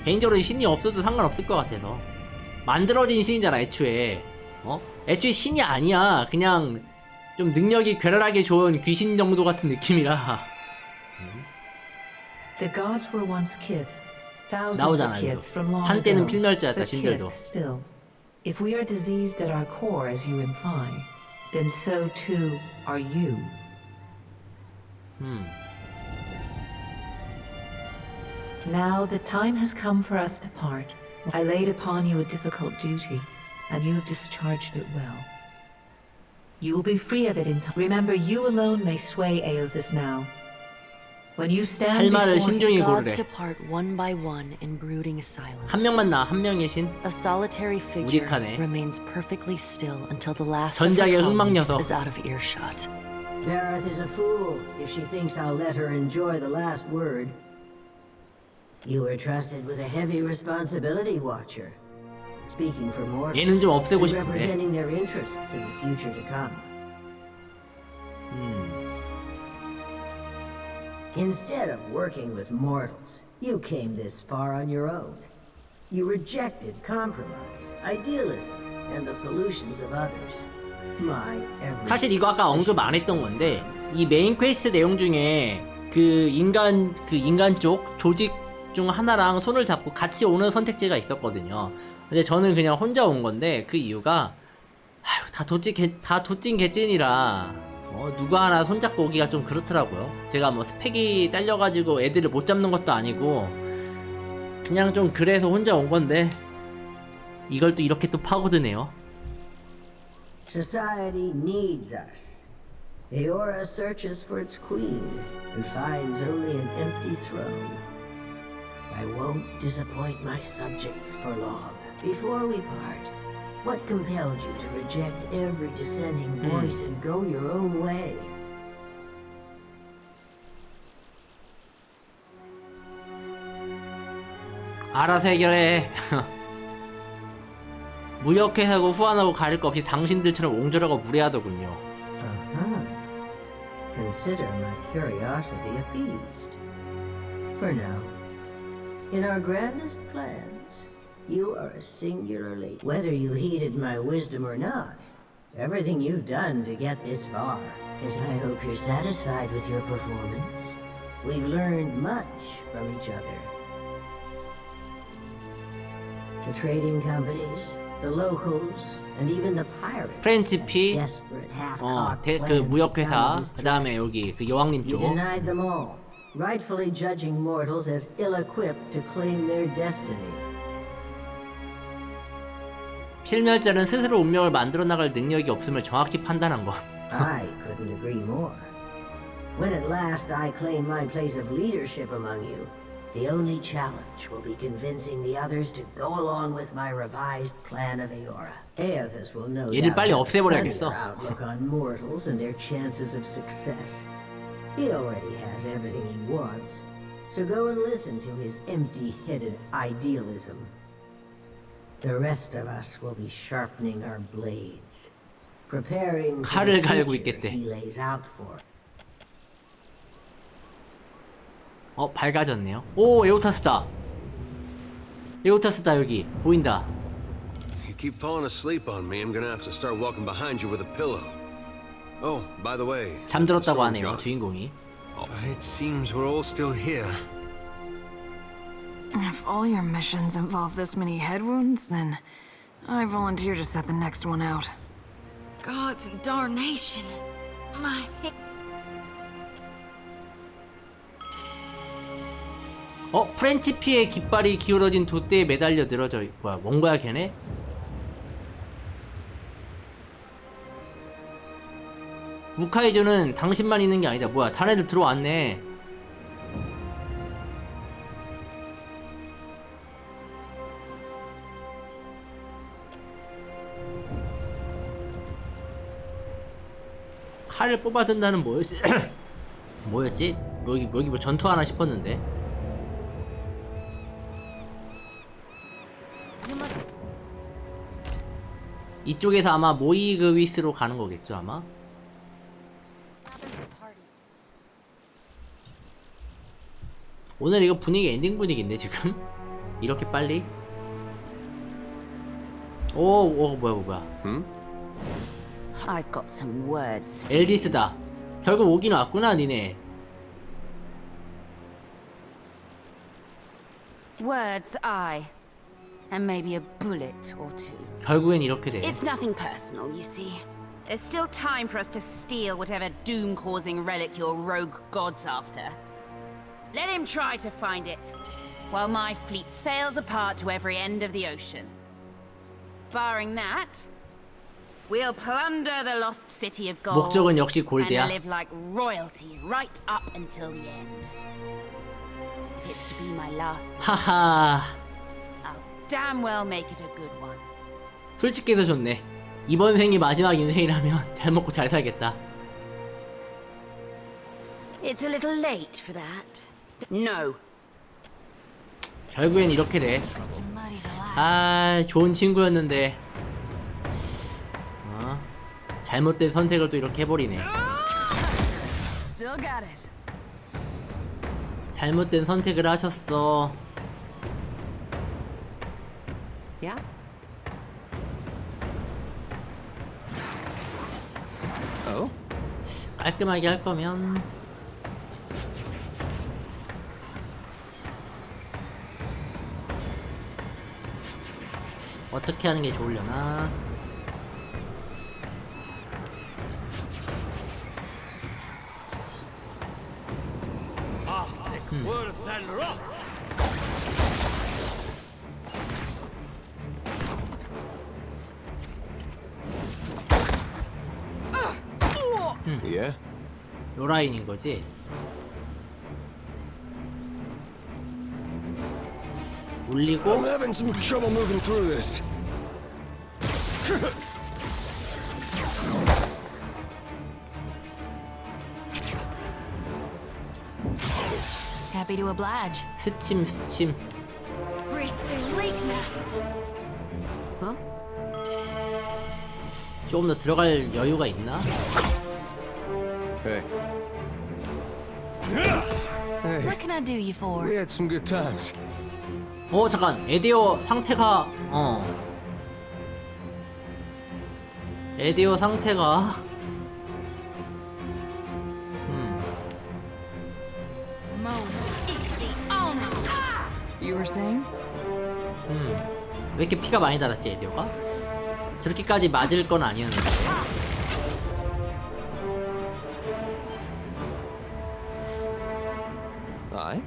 개인적으로는 신이 없어도 상관없을 것 같아서. 만들어진 신이잖아 애초에. 애초에 신이 아니야. 그냥 좀 능력이 괴랄하게 좋은 귀신 정도 같은 느낌이라. The gods were once kith. Thousands of 나오잖아요. kith from long 한때는 ago. 필멸자였다 But 신들도. kith still. If we are diseased at our core, as you imply, then so too are you. Now the time has come for us to part. I laid upon you a difficult duty, and you have discharged it well. You will be free of it in time. Remember, you alone may sway Eothas now. When you stand 할 말을 before 신중히 Gods 고르래. depart one by one in brooding silence. 한 명만 나, 한 명의 신. A solitary figure 우직하네. remains perfectly still until the last of her 전작의 colleagues 흑막녀석. is out of earshot. Dareth is a fool if she thinks I'll let her enjoy the last word. You were trusted with a heavy responsibility, Watcher. Speaking for mortals 얘는 좀 없애고 and 싶은데. representing their interests in the future to come. Instead of working with mortals, you came this far on your own. You rejected compromise, idealism, and the solutions of others. My every 사실 이거 아까 언급 안 했던 건데, 이 메인 퀘스트 내용 중에 그 인간 쪽 조직 중 하나랑 손을 잡고 같이 오는 선택지가 있었거든요. 근데 저는 그냥 혼자 온 건데, 그 이유가 다 도찐 개찐이라 누가 하나 손잡고 오기가 좀 그렇더라고요. 제가 뭐 스펙이 딸려가지고 애들을 못 잡는 것도 아니고 그냥 좀 그래서 혼자 온 건데, 이걸 또 이렇게 또 파고드네요. Society needs us. Eora searches for its queen and finds only an empty throne. I won't disappoint my subjects for long. Before we part, what compelled you to reject every dissenting voice and go your own way? 알아서 해결해. 무역회사고 후원하고 가릴 거 없이 당신들처럼 옹졸하고 무례하더군요. Consider my curiosity appeased. For now, in our grandest plans, you are a singular lady. Whether you heeded my wisdom or not, everything you've done to get this far is I hope you're satisfied with your performance. We've learned much from each other. The trading companies, the locals, and even the pirates. 프렌치피, desperate half-cocked 그 plans 무역회사, to counter 그 다음에 여기 그 여왕님 You 쪽. denied them all, rightfully judging mortals as ill-equipped to claim their destiny. 필멸자는 스스로 운명을 만들어 나갈 능력이 없음을 정확히 판단한 것. I couldn't agree more. When at last I claim my place of leadership among you, the only challenge will be convincing the others to go along with my revised plan of Eora. Eothas will no 얘를 doubt 빨리 have a 없애버려야겠어. sunnier outlook on mortals and their chances of success. He already has everything he wants, so go and listen to his empty-headed idealism. The rest of us will be sharpening our blades, preparing for 칼을 the 갈고 future 있겠대. he lays out for. 밝아졌네요. 오, 에오타스다. 에오타스다 여기 보인다. You keep falling asleep on me, I'm gonna have to start walking behind you with a pillow. Oh, by the way, 잠들었다고 the storm's 하네요 gone. 주인공이. It seems we're all still here. If all your missions involve this many head wounds, then I volunteer to set the next one out. Gods and darnation. My hip. 프렌치피의 깃발이 기울어진 돛대에 매달려 늘어져 뭐야 뭔 거야 걔네? 우카이조는 당신만 있는 게 아니다. 뭐야 다른 애들 들어왔네. 칼을 뽑아둔다는 뭐였지? 뭐였지? 여기 뭐 전투하나 싶었는데. 이쪽에서 아마 모이그위스로 가는 거겠죠 아마? 오늘 이거 분위기 엔딩 분위기인데 지금? 이렇게 빨리? 오 뭐야 I've got some words. 엘디스다. 결국 오긴 왔구나 니네. Words, aye. And maybe a bullet or two. 결국엔 이렇게 돼. It's nothing personal, you see. There's still time for us to steal whatever doom-causing relic your rogue god's after. Let him try to find it, while my fleet sails apart to every end of the ocean. Barring that, we'll plunder the lost city of gold 목적은 역시 골드야. and live like royalty right up until the end. If it's to be my last life, 하하. I'll damn well make it a good one. 솔직해서 좋네. 이번 생이 마지막 인생이라면 잘 먹고 잘 살겠다. It's a little late for that. No. 결국엔 이렇게 돼. 아, 좋은 친구였는데. 잘못된 선택을 또 이렇게 해버리네. Still got it. 잘못된 선택을 하셨어. Yeah? 깔끔하게 할 거면 어떻게 하는 게 좋으려나? Yeah? 요 라인인 거지? 올리고 I'm having some trouble moving through this. Happy to oblige. 스침. Breathe the leak now. 조금 더 들어갈 여유가 있나? Hey. What can I do you for? We had some good times. 잠깐 에디오 상태가 에디오 상태가 You were saying? 왜 이렇게 피가 많이 달았지 에디오가? 저렇게까지 맞을 건 아니었는데. Aye?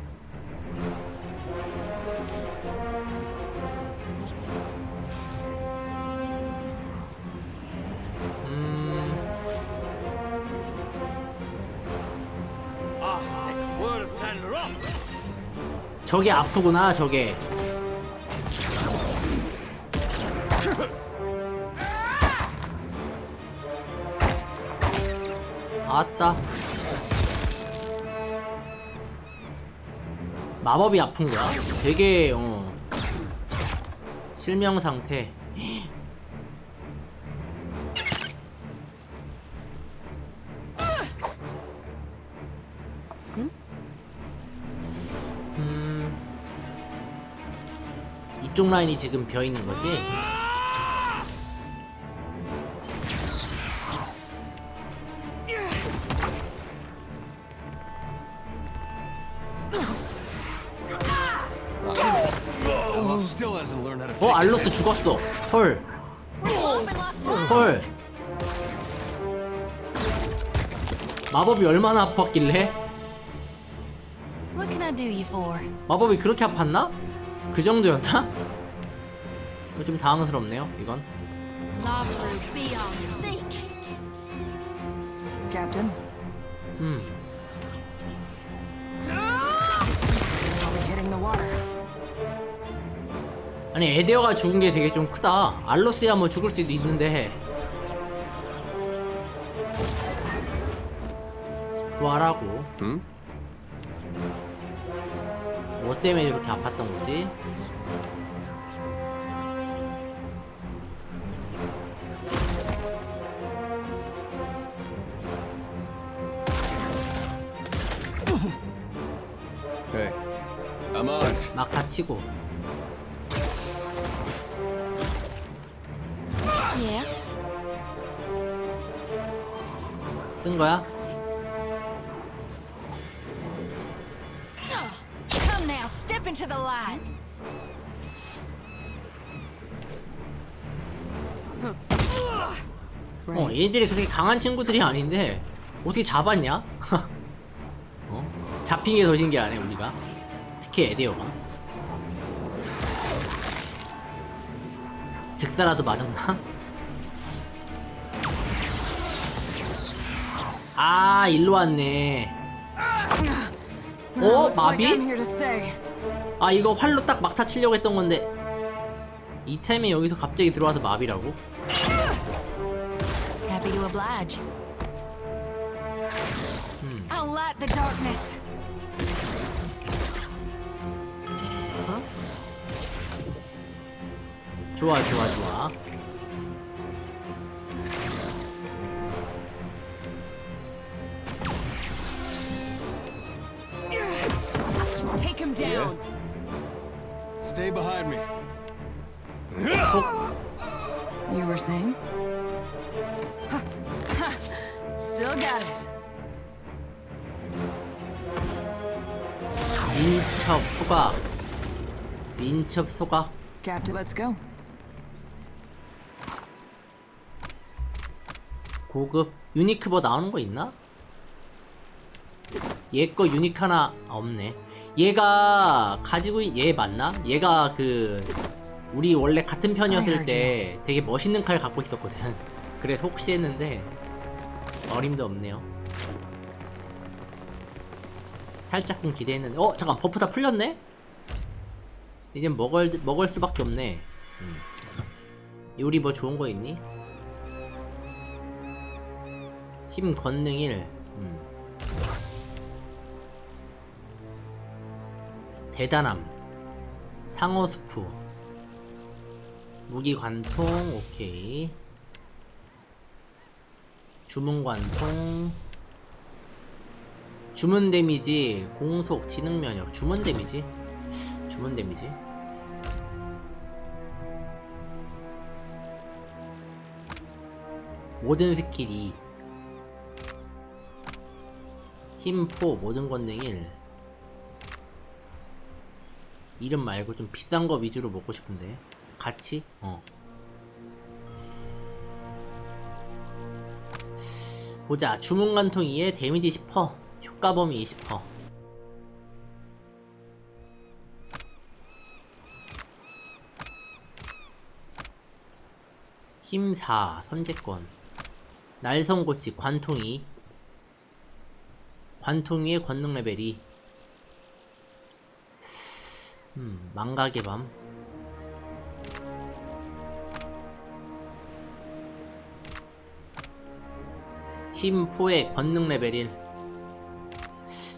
저게 아프구나 저게. 아따. 마법이 아픈 거야? 되게 실명 상태. 이쪽 라인이 지금 비어 있는 거지? still hasn't learned how to take 알로스 죽었어. 헐. 헐. 마법이 얼마나 아팠길래? What can I do you for? 마법이 그렇게 아팠나? 그 정도였나? 좀 당황스럽네요, 이건. Love be on seek. Captain? Hitting the water. 아니, 에데어가 죽은 게 되게 좀 크다. 알로스야 뭐 죽을 수도 있는데. 부활하고. 뭐 때문에 이렇게 아팠던 거지? Hey, I'm on it. 막 다치고. Yeah. 쓴 거야? Come now, step into the light. 얘들이 그렇게 강한 친구들이 아닌데 어떻게 잡았냐? 잡힌 게 더 신기하네 우리가. 특히 에데어가. 즉사라도 맞았나? 아, 일로 왔네. 마비? 아, 이거 활로 딱 막타 치려고 했던 건데 이템이 여기서 갑자기 들어와서 마비라고? Happy to oblige. I'll light the darkness. 좋아, 좋아, 좋아. Take him down. Stay behind me. You were saying? Still got it. 민첩 소각. 민첩 소각. Captain, let's go. 고급 유니크 뭐 나오는 거 있나? 얘 거 유니크 하나 없네. 얘가 가지고 얘 맞나? 얘가 그 우리 원래 같은 편이었을 때 되게 멋있는 칼 갖고 있었거든. 그래서 혹시 했는데 어림도 없네요. 살짝 좀 기대했는데 잠깐 버프 다 풀렸네? 이젠 먹을 수밖에 없네. 요리 뭐 좋은 거 있니? 힘 권능 1. 대단함. 상어 스프. 무기 관통. 오케이. 주문 관통. 주문 데미지. 공속. 지능 면역. 주문 데미지. 주문 데미지. 모든 스킬 2. 힘포. 모든 권능 1. 이름 말고 좀 비싼 거 위주로 먹고 싶은데. 같이? 보자. 주문 관통 2에 데미지 10%. 효과 범위 20%. 힘 4. 선제권. 날성고치. 관통 2. 관통 2의 권능 레벨 2. 망각의 밤. 힘포의 권능 레벨 1.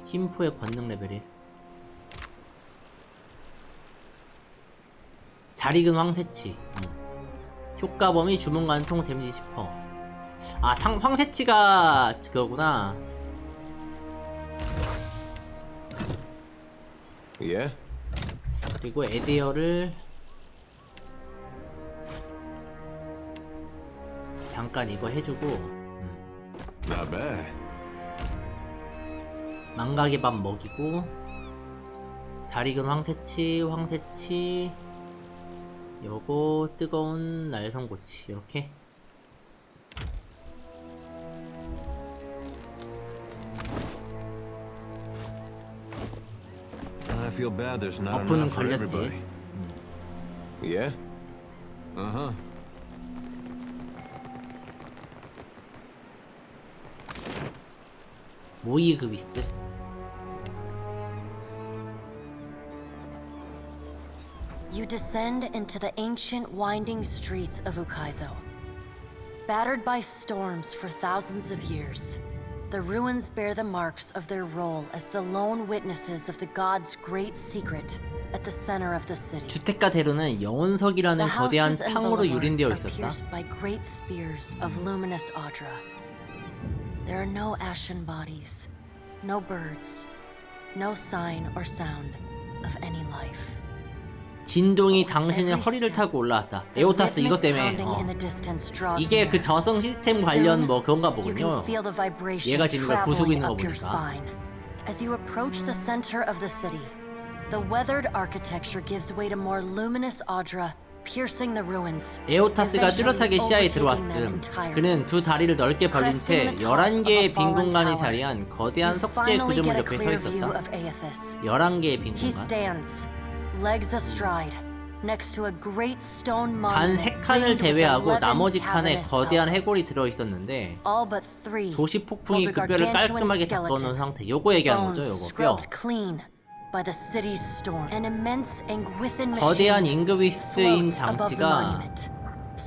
힘포의 권능 레벨 1. 잘 익은 황새치. 효과 범위 주문 관통 데미지 10%. 아, 황새치가 그거구나. 예? 그리고 에데어를 잠깐 이거 해주고. Not bad. 망각의 밤 먹이고. 잘 익은 황새치. 요거 뜨거운 날성고치 이렇게. I feel bad there's not 버프는 enough for 걸렸지. everybody. Yeah? Uh-huh. 모이그비스. You descend into the ancient winding streets of Ukaizo. Battered by storms for thousands of years, the ruins bear the marks of their role as the lone witnesses of the god's great secret at the center of the city. 주택가 대로는 영혼석이라는 The 거대한 houses and 창으로 boulevards 유린되어 are 있었다. pierced by great spears of luminous Audra. There are no ashen bodies, no birds, no sign or sound of any life. 진동이 당신의 허리를 타고 올라왔다. 에오타스 이것 때문에. 이게 그 저성 시스템 관련 뭐 그런가 보군요. 얘가 지금 이걸 부수고 있는 거 보니까. As you approach the center of the city, the weathered architecture gives way to more luminous Audra, piercing the ruins. 에오타스가 뚜렷하게 시야에 들어왔음. 그는 두 다리를 넓게 벌린 채 11개의 빈 공간이 자리한 거대한 석재 구조물 옆에 서 있었다. 11개의 빈 공간. Legs astride, next to a great stone 단 monument. 3칸을 제외하고 나머지 칸에 거대한 해골이 들어있었는데 All but three 도시 폭풍이 hold a 그 뼈를 gargantuan 깔끔하게 skeleton. 닦아놓은 상태. 요거 얘기하는 거죠, Bones 요거 뼈. scrubbed clean by the city's storm. An immense Engwithan 거대한 machine 잉그비스인 floats above the 장치가 monument.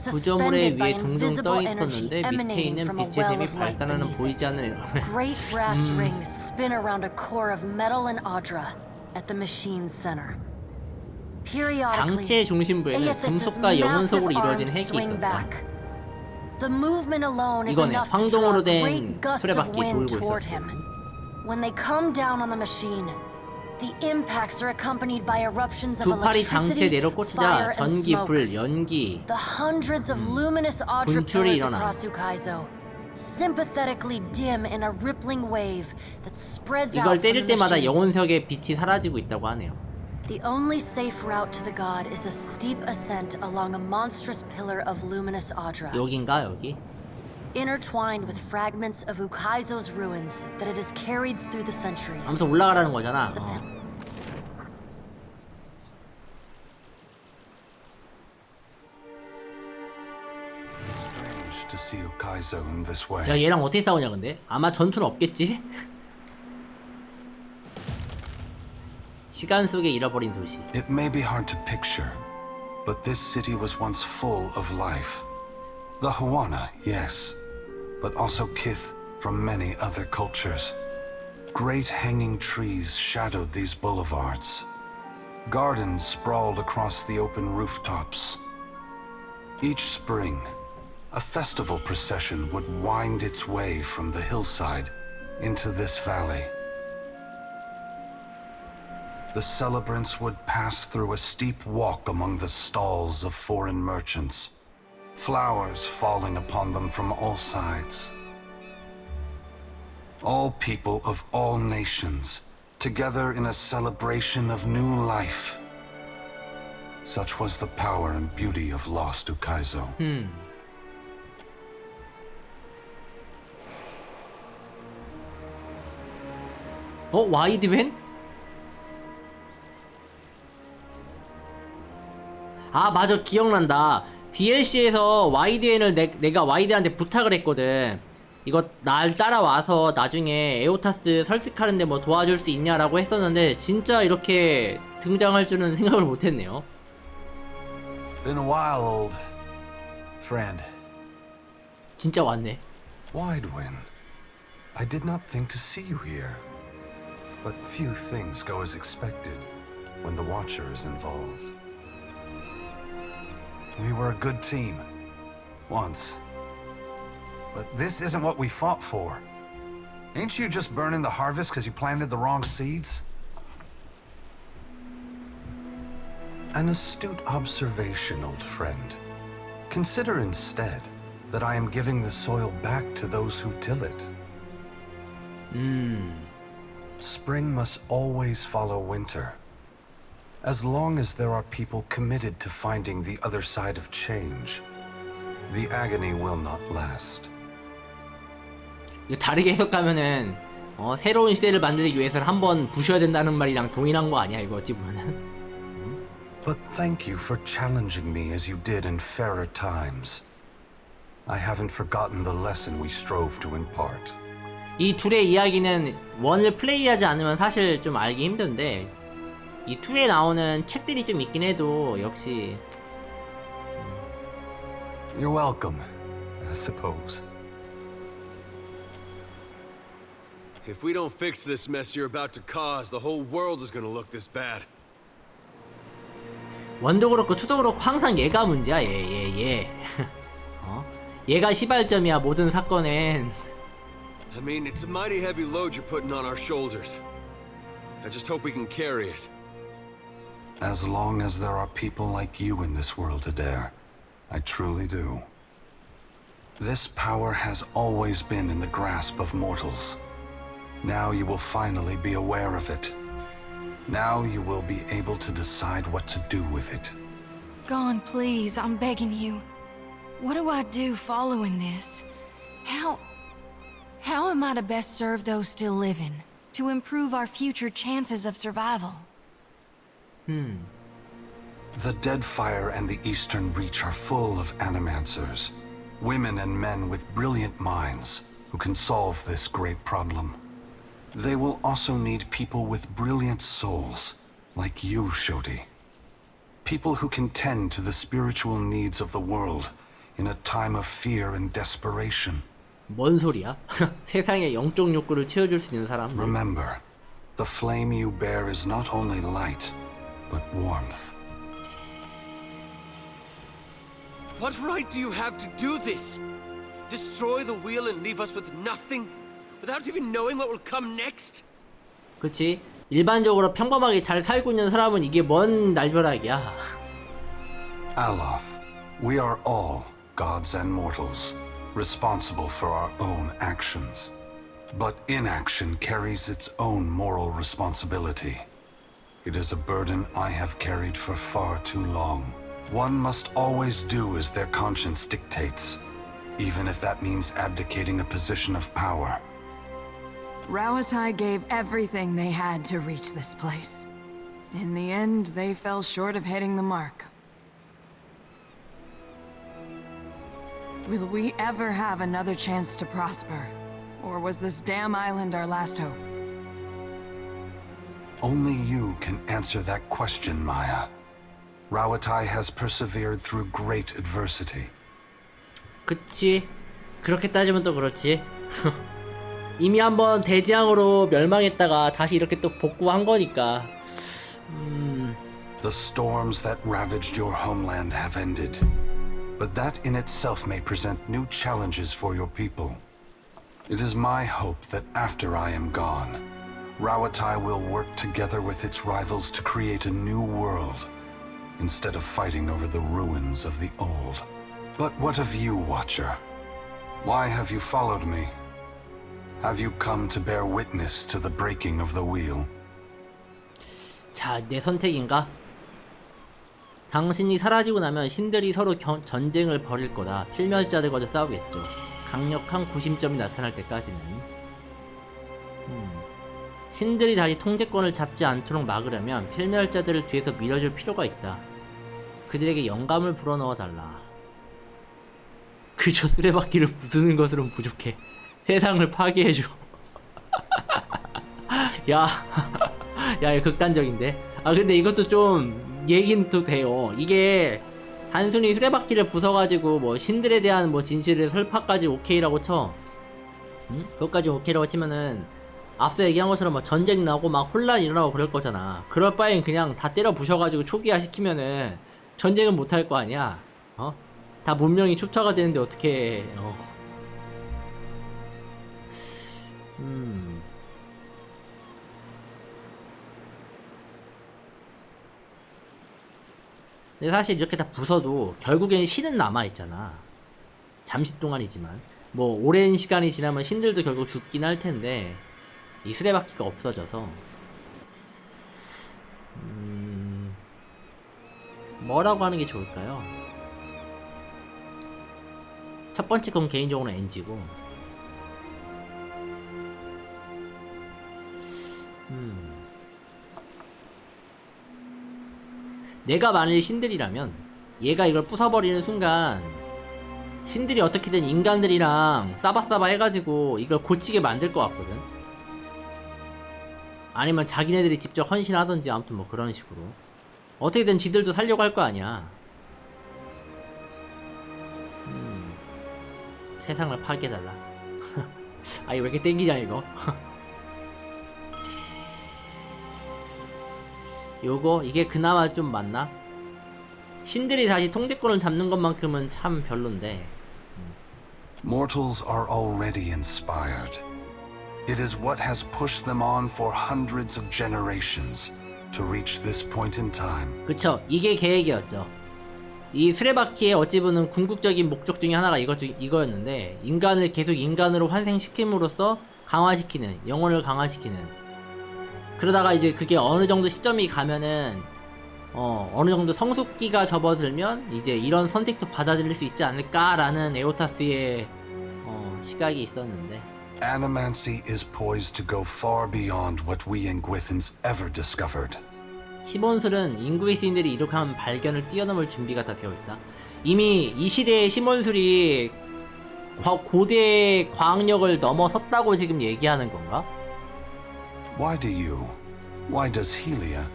구조물에 Suspended by 위에 둥둥 떠 invisible energy 있었는데 밑에 emanating 있는 from a 빛의 well 샘이 of light 발산하는 beneath 보이지 it. 않는 Great brass rings spin around a core of metal and Audra at the machine's center. 장치의 중심부에는 금속과 영혼석으로 이루어진 핵이 있었다. 이거네, 황동으로 된 수레바퀴 돌고 있었어. When they come down on the machine, the impacts are accompanied by eruptions of 두 팔이 장치에 electricity, 내려 fire 꽂히자 and 전기, smoke. 불, 연기, The hundreds of luminous Audra 분출이 pillars 일어나. across Ukaizo, sympathetically dim in a rippling wave that spreads out 이걸 from 때릴 the 때마다 machine. 영혼석의 빛이 사라지고 있다고 하네요. The only safe route to the god is a steep ascent along a monstrous pillar of luminous Audra. 여긴가 여기? Intertwined with fragments of Ukaizo's ruins that it is carried through the centuries. 아무튼 올라가라는 거잖아. Strange to see Ukaizo in this way. 야, 얘랑 어떻게 싸우냐 근데? 아마 전투는 없겠지? 시간 속에 잃어버린 도시. It may be hard to picture, but this city was once full of life. The Hawana, yes, but also kith from many other cultures. Great hanging trees shadowed these boulevards. Gardens sprawled across the open rooftops. Each spring, a festival procession would wind its way from the hillside into this valley. The celebrants would pass through a steep walk among the stalls of foreign merchants, flowers falling upon them from all sides. All people of all nations, together in a celebration of new life. Such was the power and beauty of lost Ukaizo. 와이드맨? 아 맞아, 기억난다. DLC에서 와이드맨을 내가 와이드한테 부탁을 했거든. 이거 날 따라와서 나중에 에오타스 설득하는데 뭐 도와줄 수 있냐라고 했었는데 진짜 이렇게 등장할 줄은 생각을 못했네요. Been a while, old friend. 진짜 왔네. Widewind, I did not think to see you here. But few things go as expected when the Watcher is involved. We were a good team, once. But this isn't what we fought for. Ain't you just burning the harvest because you planted the wrong seeds? An astute observation, old friend. Consider instead that I am giving the soil back to those who till it. Spring must always follow winter. As long as there are people committed to finding the other side of change, the agony will not last. 이거 다르게 해석하면은 새로운 시대를 만들기 위해서는 한번 부셔야 된다는 말이랑 동일한 거 아니야 이거 어찌 보면은. But thank you for challenging me as you did in fairer times. I haven't forgotten the lesson we strove to impart. 이 둘의 이야기는 원을 플레이하지 않으면 사실 좀 알기 힘든데 이 2에 나오는 책들이 좀 있긴 해도 역시 You're welcome, I suppose. If we don't fix this mess you're about to cause, the whole world is gonna look this bad. 원도 그렇고 2도 그렇고 항상 얘가 문제야 얘. 얘가 시발점이야 모든 사건엔. I mean, it's a mighty heavy load you're putting on our shoulders. I just hope we can carry it. As long as there are people like you in this world, Adair, I truly do. This power has always been in the grasp of mortals. Now you will finally be aware of it. Now you will be able to decide what to do with it. Gone, please, I'm begging you. What do I do following this? How am I to best serve those still living? To improve our future chances of survival? The Deadfire and the Eastern Reach are full of animancers. Women and men with brilliant minds who can solve this great problem. They will also need people with brilliant souls, like you, Shodi. People who can tend to the spiritual needs of the world in a time of fear and desperation. 뭔 소리야? 세상의 영적 욕구를 채워줄 수 있는 사람. Remember, the flame you bear is not only light, but warmth. What right do you have to do this? Destroy the wheel and leave us with nothing? Without even knowing what will come next? 그치? 일반적으로 평범하게 잘 살고 있는 사람은 이게 뭔 날벼락이야. Aloth, we are all gods and mortals, responsible for our own actions. But inaction carries its own moral responsibility. It is a burden I have carried for far too long. One must always do as their conscience dictates, even if that means abdicating a position of power. Rawatai gave everything they had to reach this place. In the end, they fell short of hitting the mark. Will we ever have another chance to prosper? Or was this damn island our last hope? Only you can answer that question, Maya. Rawatai has persevered through great adversity. 그치. 그렇게 따지면 또 그렇지. 이미 한번 대지양으로 멸망했다가 다시 이렇게 또 복구한 거니까. The storms that ravaged your homeland have ended. But that in itself may present new challenges for your people. It is my hope that after I am gone, Rawatai will work together with its rivals to create a new world, instead of fighting over the ruins of the old. But what of you, Watcher? Why have you followed me? Have you come to bear witness to the breaking of the wheel? 자, 내 선택인가? 당신이 사라지고 나면 신들이 서로 전쟁을 벌일 거다. 필멸자들과도 싸우겠죠. 강력한 구심점이 나타날 때까지는. 신들이 다시 통제권을 잡지 않도록 막으려면 필멸자들을 뒤에서 밀어줄 필요가 있다. 그들에게 영감을 불어넣어 달라. 그저 쓰레받기를 부수는 것으로는 부족해. 세상을 파괴해줘. 야, 이거 극단적인데. 아, 근데 이것도 좀 얘기는 또 돼요. 이게 단순히 수레바퀴를 부숴가지고 뭐 신들에 대한 뭐 진실을 설파까지 오케이라고 쳐. 그것까지 오케이라고 치면은 앞서 얘기한 것처럼 막 전쟁 나고 막 혼란 일어나고 그럴 거잖아. 그럴 바엔 그냥 다 때려 부셔가지고 초기화 시키면은 전쟁은 못 할 거 아니야. 다 문명이 초토화가 되는데 어떻게 근데 사실 이렇게 다 부숴도 결국엔 신은 남아있잖아. 잠시 동안이지만 뭐 오랜 시간이 지나면 신들도 결국 죽긴 할 텐데 이 수레바퀴가 없어져서 뭐라고 하는 게 좋을까요? 첫 번째 건 개인적으로 NG고. 내가 만일 신들이라면 얘가 이걸 부숴버리는 순간 신들이 어떻게든 인간들이랑 싸바싸바 해가지고 이걸 고치게 만들 것 같거든. 아니면 자기네들이 직접 헌신하던지 아무튼 뭐 그런 식으로 어떻게든 지들도 살려고 할 거 아니야. 세상을 파괴해달라. 아 이거 왜 이렇게 땡기냐 이거. 요거 이게 그나마 좀 맞나? 신들이 다시 통제권을 잡는 것만큼은 참 별론데. Mortals are already inspired. It is what has pushed them on for hundreds of generations to reach this point in time. 그쵸, 이게 계획이었죠. 이 수레바퀴의 어찌 보면 궁극적인 목적 중에 하나가 이거였는데 인간을 계속 인간으로 환생시킴으로써 강화시키는, 영혼을 강화시키는. 그러다가 이제 그게 어느 정도 시점이 가면은 어느 정도 성숙기가 접어들면 이제 이런 선택도 받아들일 수 있지 않을까라는 에오타스의 시각이 있었는데. Animancy is poised to go far beyond what we Ingwithans ever discovered. 심원술은 인구이스인들이 이룩한 발견을 뛰어넘을 준비가 다 되어 있다. 이미 이 시대의 심원술이 고대 과학력을 넘어섰다고 지금 얘기하는 건가? Why does Helia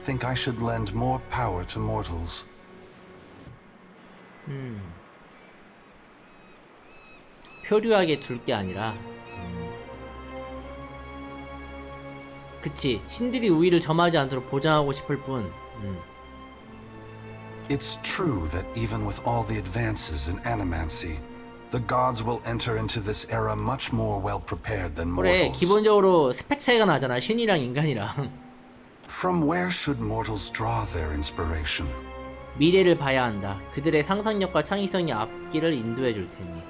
think I should lend more power to mortals? 표류하게 둘 게 아니라 그치, 신들이 우위를 점하지 않도록 보장하고 싶을 뿐. It's true that even with all the advances in animancy, the gods will enter into this era much more well prepared than 그래, mortals. 기본적으로 스펙 차이가 나잖아, 신이랑 인간이랑. From where should mortals draw their inspiration? 미래를 봐야 한다. 그들의 상상력과 창의성이 앞길을 인도해 줄 테니.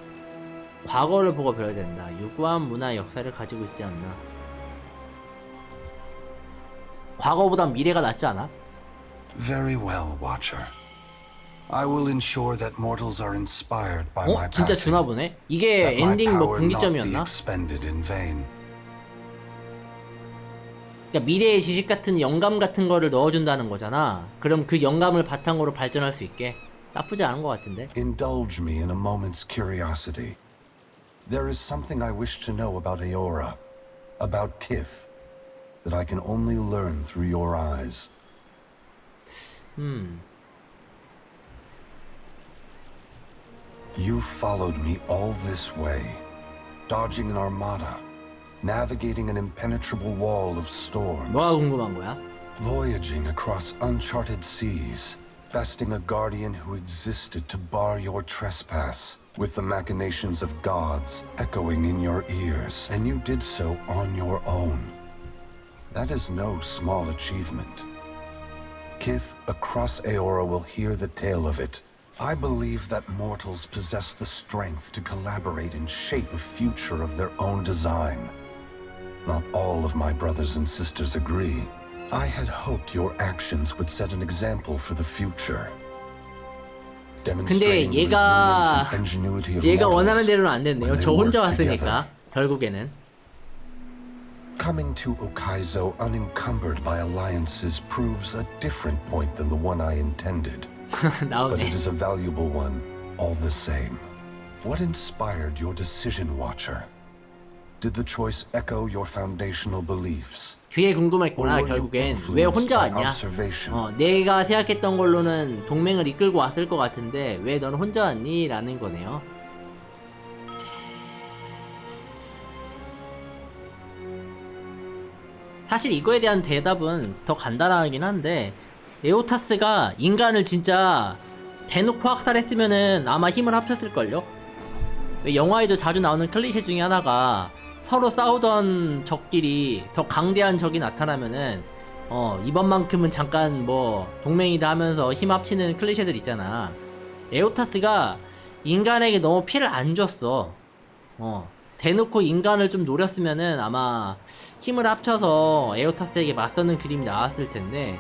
과거를 보고 배워야 된다. 유구한 문화 역사를 가지고 있지 않나. 과거보단 미래가 낫지 않아? Very well, Watcher. I will ensure that mortals are inspired by my 진짜 passing. 주나 보네? 이게 That my 엔딩 뭐 power not be 분기점이었나? expended in vain. 그러니까 미래의 지식 같은 영감 같은 거를 넣어준다는 거잖아. 그럼 그 영감을 바탕으로 발전할 수 있게. 나쁘지 않은 것 같은데? Indulge me in a moment's curiosity. There is something I wish to know about Eora, about Kith, that I can only learn through your eyes. You followed me all this way, dodging an armada, navigating an impenetrable wall of storms. 뭐가 궁금한 거야? Voyaging across uncharted seas, besting a guardian who existed to bar your trespass, with the machinations of gods echoing in your ears, and you did so on your own. That is no small achievement. Kith across Eora will hear the tale of it. I believe that mortals possess the strength to collaborate and shape a future of their own design. Not all of my brothers and sisters agree. I had hoped your actions would set an example for the future. 근데 얘가 원하는 대로는 안 됐네요. 저 혼자 왔으니까 결국에는. Coming to Ukaizo unencumbered by alliances proves a different point than the one I intended. But it is a valuable one, all the same. What inspired your decision, Watcher? Did the choice echo your foundational beliefs? 그게 궁금했구나. 결국엔 왜 혼자 왔냐? 내가 생각했던 걸로는 동맹을 이끌고 왔을 것 같은데 왜 넌 혼자 왔니? 라는 거네요. 사실 이거에 대한 대답은 더 간단하긴 한데 에오타스가 인간을 진짜 대놓고 학살했으면은 아마 힘을 합쳤을걸요? 영화에도 자주 나오는 클리셰 중에 하나가 서로 싸우던 적끼리 더 강대한 적이 나타나면은 이번만큼은 잠깐 뭐 동맹이다 하면서 힘 합치는 클리셰들 있잖아. 에오타스가 인간에게 너무 피를 안 줬어. 대놓고 인간을 좀 노렸으면은 아마 힘을 합쳐서 에오타스에게 맞서는 그림이 나왔을 텐데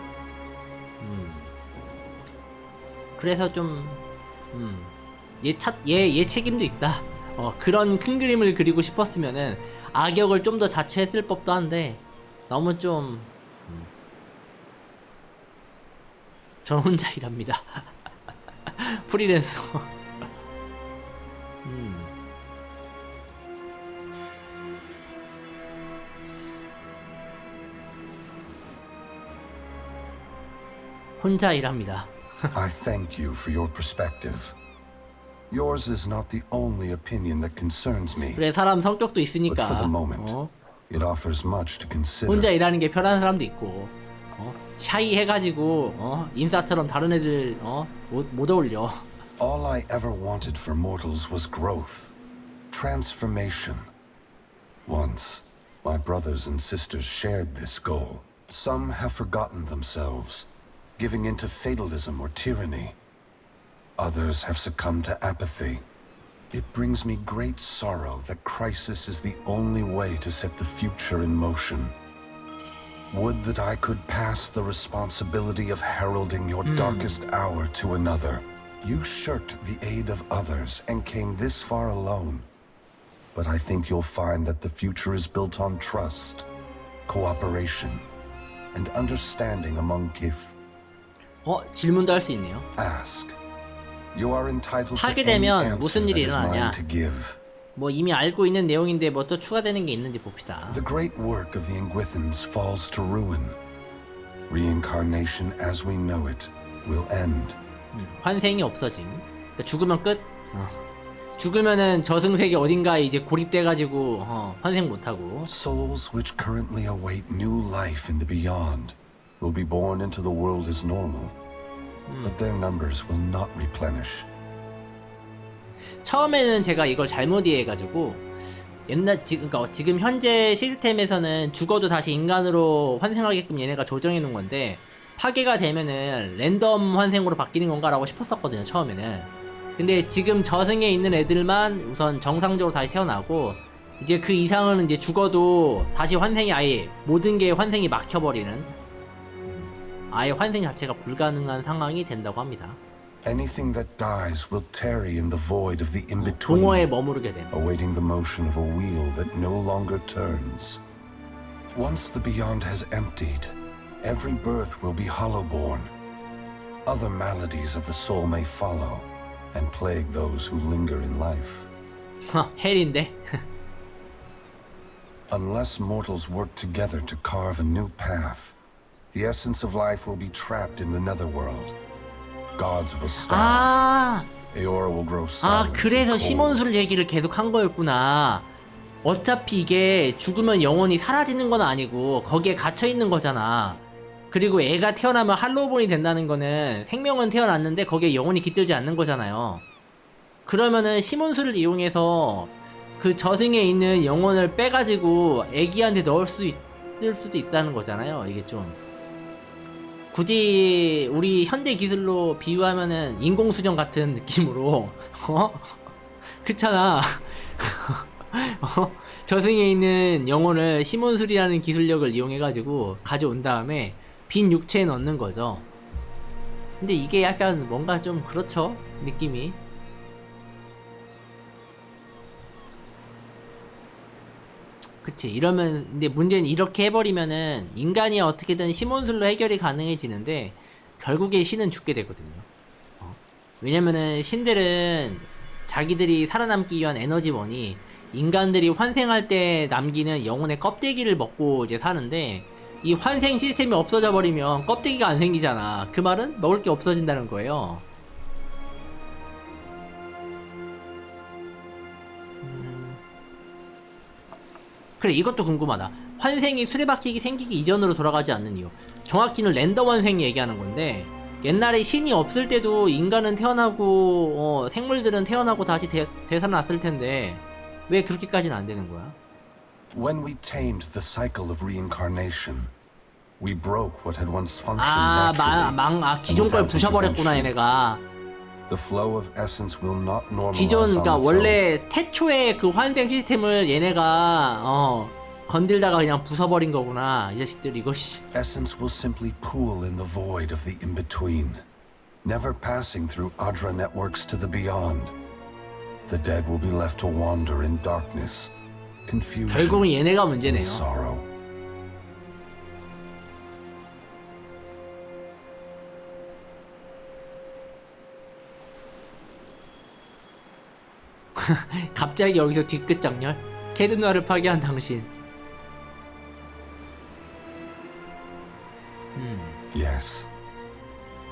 그래서 좀 얘 책임도 있다. 그런 큰 그림을 그리고 싶었으면은 악역을 좀 더 자처했을 법도 한데 너무 좀 전 혼자 일합니다. 프리랜서. 혼자 일합니다. I thank you for your perspective. Yours is not the only opinion that concerns me. 그래, 사람 성격도 있으니까. But for the moment, it offers much to consider. 혼자 일하는 게 편한 사람도 있고, 샤이 해가지고 인싸처럼 다른 애들 못 어울려. All I ever wanted for mortals was growth, transformation. Once, my brothers and sisters shared this goal. Some have forgotten themselves, giving into fatalism or tyranny. Others have succumbed to apathy. It brings me great sorrow that crisis is the only way to set the future in motion. Would that I could pass the responsibility of heralding your darkest hour to another. You shirked the aid of others and came this far alone. But I think you'll find that the future is built on trust, cooperation, and understanding among kith. 질문도 할 수 있네요. Ask. You are entitled to 하게 any 되면 answer 무슨 that 일이 is mine 일어나냐? to give. 뭐 이미 알고 있는 내용인데 뭐 또 추가되는 게 있는지 봅시다. The great work of the Inguithans falls to ruin. Reincarnation as we know it will end. 환생이 없어짐. 그러니까 죽으면 끝. 죽으면은 저승세계 어딘가에 이제 고립돼가지고 환생 못하고. Souls which currently await new life in the beyond will be born into the world as normal, but their numbers will not replenish. 처음에는 제가 이걸 잘못 이해해가지고 지금 현재 시스템에서는 죽어도 다시 인간으로 환생하게끔 얘네가 조정해 놓은 건데 파괴가 되면은 랜덤 환생으로 바뀌는 건가라고 싶었었거든요, 처음에는. 근데 지금 저승에 있는 애들만 우선 정상적으로 다시 태어나고 이제 그 이상은 이제 죽어도 다시 환생이 아예 모든 게 환생이 막혀버리는 아예 환생 자체가 불가능한 상황이 된다고 합니다. Anything that dies will tarry in the void of the in-between, 동호에 머무르게 됨. awaiting the motion of a wheel that no longer turns. Once the beyond has emptied, every birth will be hollow-born. Other maladies of the soul may follow and plague those who linger in life. 헬인데. Unless mortals work together to carve a new path, the essence of life will be trapped in the netherworld. Gods will starve. Eora will grow silent. 그래서 시몬술 얘기를 계속 한 거였구나. 어차피 이게 죽으면 영혼이 사라지는 건 아니고 거기에 갇혀 있는 거잖아. 그리고 애가 태어나면 할로본이 된다는 거는 생명은 태어났는데 거기에 영혼이 깃들지 않는 거잖아요. 그러면은 시몬술을 이용해서 그 저승에 있는 영혼을 빼가지고 애기한테 넣을 수 있을 수도 있다는 거잖아요. 이게 좀 굳이 우리 현대 기술로 비유하면은 인공수정 같은 느낌으로 그렇잖아. 저승에 있는 영혼을 시몬술이라는 기술력을 이용해가지고 가져온 다음에 빈 육체에 넣는 거죠. 근데 이게 약간 뭔가 좀 그렇죠, 느낌이. 그치. 이러면 근데 문제는 이렇게 해버리면은 인간이 어떻게든 시몬술로 해결이 가능해지는데 결국에 신은 죽게 되거든요. 왜냐면은 신들은 자기들이 살아남기 위한 에너지원이 인간들이 환생할 때 남기는 영혼의 껍데기를 먹고 이제 사는데 이 환생 시스템이 없어져 버리면 껍데기가 안 생기잖아. 그 말은 먹을 게 없어진다는 거예요. 그래, 이것도 궁금하다. 환생이 수레바퀴 생기기 이전으로 돌아가지 않는 이유. 정확히는 랜덤 환생 얘기하는 건데 옛날에 신이 없을 때도 인간은 태어나고 생물들은 태어나고 다시 되살아났을 텐데 왜 그렇게까지는 안 되는 거야? When we tamed the cycle of reincarnation, we broke what had once functioned naturally. 기존 걸 부셔버렸구나, 얘네가. The flow of essence will not normalize 기존, 그러니까 on its 원래 태초의 그 환생 시스템을 얘네가 건들다가 그냥 부숴버린 거구나. 이 자식들 이거 씨. Essence will simply pool in the void of the in-between. never passing through Adra networks to the beyond. The dead will be left to wander in darkness, confusion, 결국은 얘네가 and 문제네요. sorrow. 갑자기 여기서 뒤끝 장렬? 캐드누아를 파괴한 당신. Yes.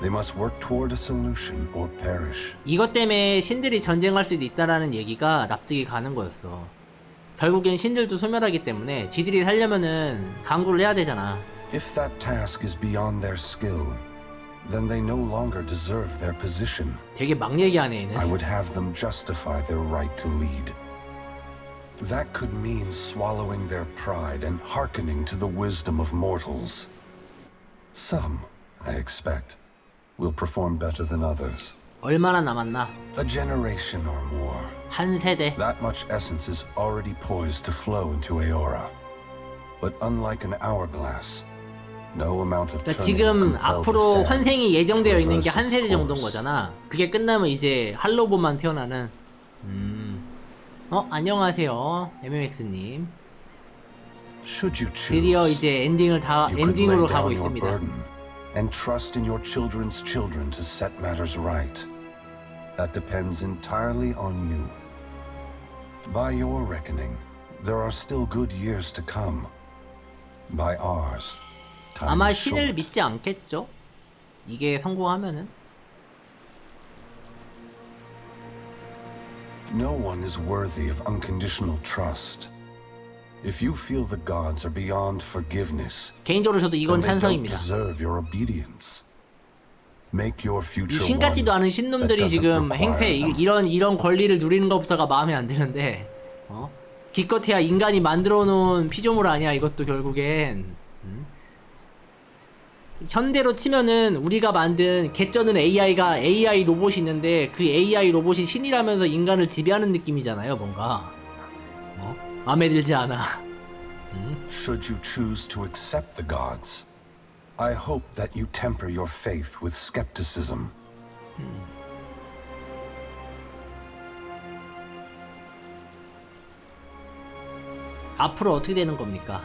They must work toward a solution or perish. 이것 때문에 신들이 전쟁할 수도 있다라는 얘기가 납득이 가는 거였어. 결국엔 신들도 소멸하기 때문에 지들이 살려면은 강구를 해야 되잖아. If that task is beyond their skill, then they no longer deserve their position. 되게 막 얘기하네 얘는. I would have them justify their right to lead. That could mean swallowing their pride and hearkening to the wisdom of mortals. Some, I expect, will perform better than others. 얼마나 남았나? A generation or more. 한 세대. That much essence is already poised to flow into Aora. But unlike an hourglass, no amount of 그러니까 turning 지금 will compel 앞으로 the sand 환생이 예정되어 to 있는 게 reverse 한 its 세대 정도인 course. 거잖아. 그게 끝나면 이제 할로봇만 태어나는. 안녕하세요, MMX님. Should you 드디어 choose, 이제 엔딩을 다 you could 엔딩으로 lay 가고 down your 있습니다. burden and trust in your children's children to set matters right. That depends entirely on you. By your reckoning, there are still good years to come. By ours, time 아마 is 신을 short. 믿지 않겠죠? 이게 성공하면은. No one is worthy of unconditional trust. If you feel the gods are beyond forgiveness, 개인적으로 저도 이건 then they don't 찬성입니다. deserve your obedience. Make your 이 future 신 같지도 one 않은 that 신놈들이 doesn't 지금 행패 require them. 이런 권리를 누리는 것부터가 마음에 안 드는데, 기껏해야 인간이 만들어 놓은 피조물 아니야 이것도 결국엔. 현대로 치면은 우리가 만든 개쩌는 AI 로봇이 있는데 그 AI 로봇이 신이라면서 인간을 지배하는 느낌이잖아요 뭔가. 마음에 들지 않아. Should you choose to accept the gods, I hope that you temper your faith with skepticism. 앞으로 어떻게 되는 겁니까?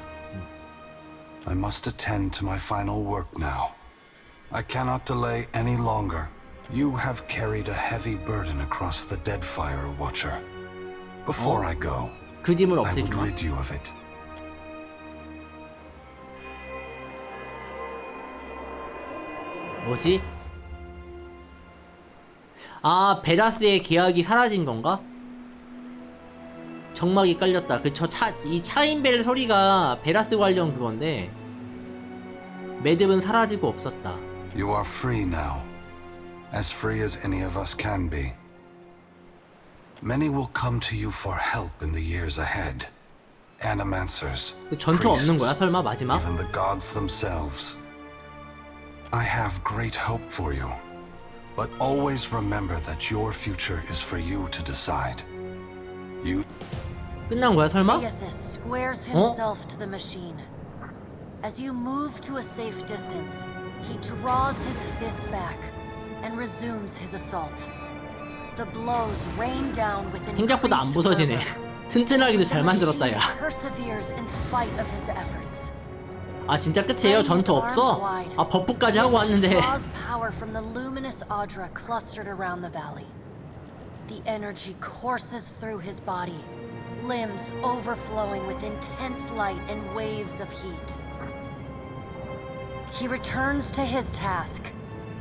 I must attend to my final work now. I cannot delay any longer. You have carried a heavy burden across the Deadfire, Watcher. Before I go, 그 짐을 I would 없애주마. rid you of it. 뭐지? 아, 베라스의 계약이 사라진 건가? 정막이 깔렸다. 이 차인벨 소리가 베라스 관련 그건데 매듭은 사라지고 없었다. You are free now, as free as any of us can be. Many will come to you for help in the years ahead. Animancers, 전투 없는 거야 priests, 설마 마지막? even the gods themselves. I have great hope for you, but always remember that your future is for you to decide. You 끝난 거야 설마? Aethys squares himself to the machine. As you move to a safe distance, he draws his fists back and resumes his assault. The blows rain down with 생각보다 안 increased 부서지네. fervor. 튼튼하기도 잘 The 만들었다 machine 야. perseveres in spite of his efforts. 아 진짜 끝이에요? 전투 없어? 아 버프까지 하고 왔는데. Draws power from the luminous Adra clustered around the valley. The energy courses through his body, limbs overflowing with intense light and waves of heat. He returns to his task,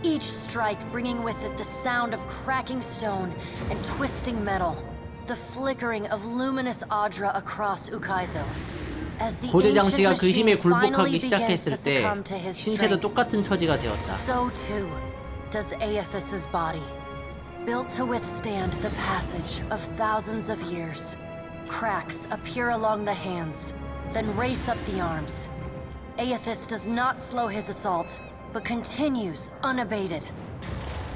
each strike bringing with it the sound of cracking stone and twisting metal, the flickering of luminous Adra across Ukaizo. As the 고대 ancient 장치가 그 힘에 machine finally 굴복하기 begins to 시작했을 때 succumb to his 신체도 strength, 똑같은 처지가 되었다. so too does Aethys's body, built to withstand the passage of thousands of years. Cracks appear along the hands, then race up the arms. Aethys does not slow his assault, but continues unabated.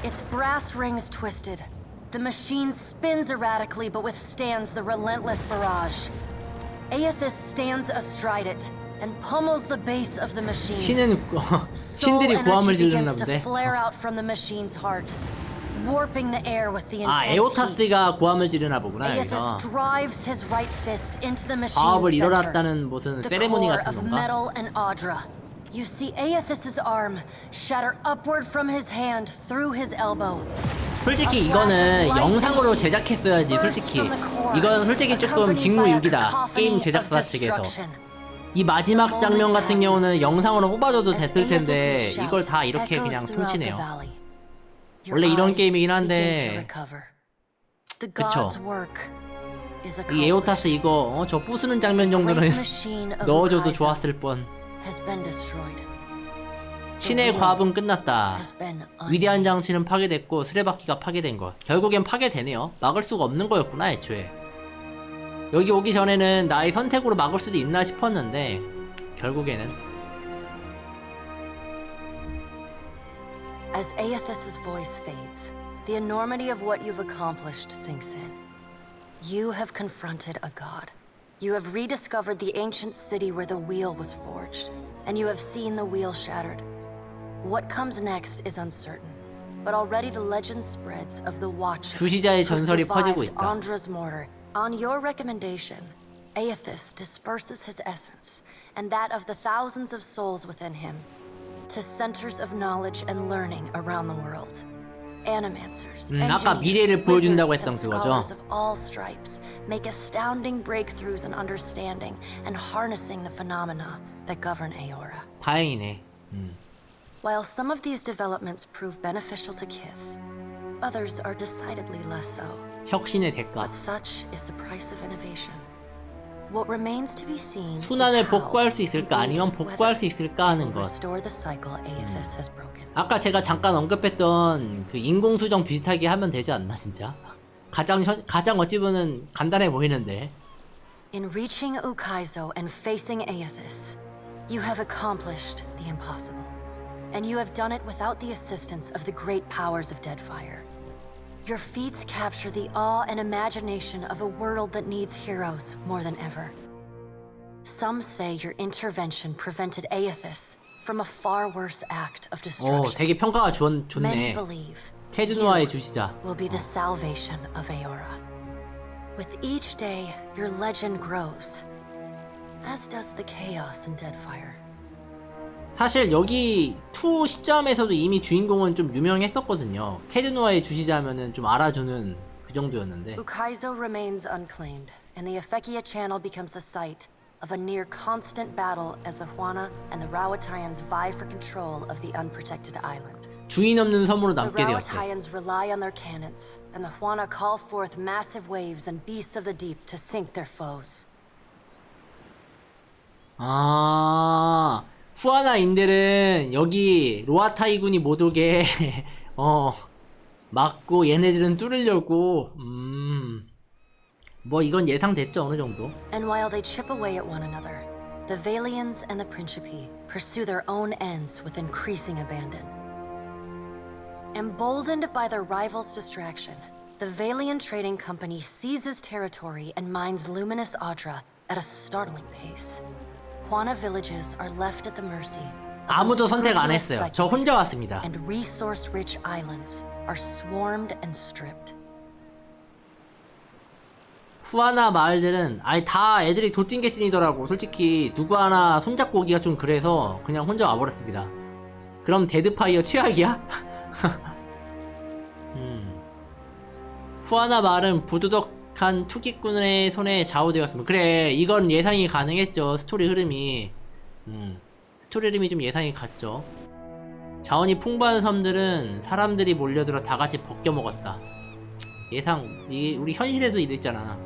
Its brass rings twisted. The machine spins erratically but withstands the relentless barrage. Aethys stands astride it, and pummels the base of the machine. 신들이 Soul 고함을 energy 지르나 begins to 본데. flare out from the machine's heart, warping the air with the 아, intense heat. 에오타스가 고함을 지르나 보구나. Aethys 여기서 drives his right fist into the machine's 과업을 center, 일어났다는 무슨 the 세레모니 core 같은 of 건가? metal and Audra. You see Aethys's arm shatter upward from his hand through his elbow. 솔직히 이거는 영상으로 제작했어야지. 솔직히 이건 솔직히 조금 직무유기다, 게임 제작사 측에서. 이 마지막 장면 같은 경우는 영상으로 뽑아줘도 됐을 텐데 이걸 다 이렇게 그냥 퉁치네요. 원래 이런 게임이긴 한데 그쵸. 이 에오타스 이거 저 부수는 장면 정도는 넣어줘도 좋았을 뻔. 신의 과업은 끝났다. 위대한 장치는 파괴됐고 수레바퀴가 파괴된 것. 결국엔 파괴되네요. 막을 수가 없는 거였구나 애초에. 여기 오기 전에는 나의 선택으로 막을 수도 있나 싶었는데 결국에는. As Aethys's voice fades, the enormity of what you've accomplished sinks in. You have confronted a god. You have rediscovered the ancient city where the wheel was forged, and you have seen the wheel shattered. What comes next is uncertain, but already the legend spreads of the Watcher 주시자의 who 전설이 퍼지고 survived 있다. Andra's mortar. On your recommendation, Aethys disperses his essence and that of the thousands of souls within him to centers of knowledge and learning around the world. Animancers, 아까 engineers, 미래를 보여준다고 wizards, 했던 and 그거죠. scholars of all stripes make astounding breakthroughs in understanding and harnessing the phenomena that govern Aora. 다행이네. While some of these developments prove beneficial to Kith, others are decidedly less so. 혁신의 대가. But such is the price of innovation. What remains to be seen is 순환을 how, 복구할 수 있을까 아니면 복구할 수 있을까 하는 것. restore the cycle Aethys has broken. 아까 제가 잠깐 언급했던 그 인공수정 비슷하게 하면 되지 않나 진짜? 가장 어찌 보면 간단해 보이는데. In reaching Ukaizo and facing Aethys, you have accomplished the impossible. And you have done it without the assistance of the great powers of Deadfire. Your feats capture the awe and imagination of a world that needs heroes more than ever. Some say your intervention prevented Aethys from a far worse act of destruction. 되게 평가가 Many 좋네. believe 캐드누아의 주시자. will be the salvation of Aora. With each day, your legend grows, as does the chaos in Deadfire. 사실 여기 2 시점에서도 이미 주인공은 좀 유명했었거든요. 캐드누아의 주시자면은 좀 알아주는 그 정도였는데. Ukaizo remains unclaimed, and the Efekia Channel becomes the site of a near constant battle as the Huana and the Rawatayans vie for control of the unprotected island. 주인 없는 섬으로 The 남게 되었어. Rawatayans rely on their cannons, and the Huana call forth massive waves and beasts of the deep to sink their foes. 아, 후아나인들은 여기 로아타이군이 못 오게 막고 얘네들은 뚫으려고. 뭐 이건 예상됐죠 어느 정도. And while they chip away at one another, the Valians and the Principi pursue their own ends with increasing abandon. Emboldened by their rivals' distraction, the Valian Trading Company seizes territory and mines luminous Audra at a startling pace. Huana villages are left at the mercy of 아무도 선택 안 unscrupulous 했어요. 저 혼자 왔습니다. and resource-rich islands are swarmed and stripped. 후아나 마을들은 아니 다 애들이 돌진개찐이더라고. 솔직히 누구 하나 손잡고 오기가 좀 그래서 그냥 혼자 와버렸습니다. 그럼 데드파이어 최악이야? 후아나 마을은 부도덕한 투기꾼의 손에 좌우되었습니다. 그래 이건 예상이 가능했죠. 스토리 흐름이 스토리 흐름이 좀 예상이 갔죠. 자원이 풍부한 섬들은 사람들이 몰려들어 다같이 벗겨먹었다. 예상 우리 현실에도 이랬잖아.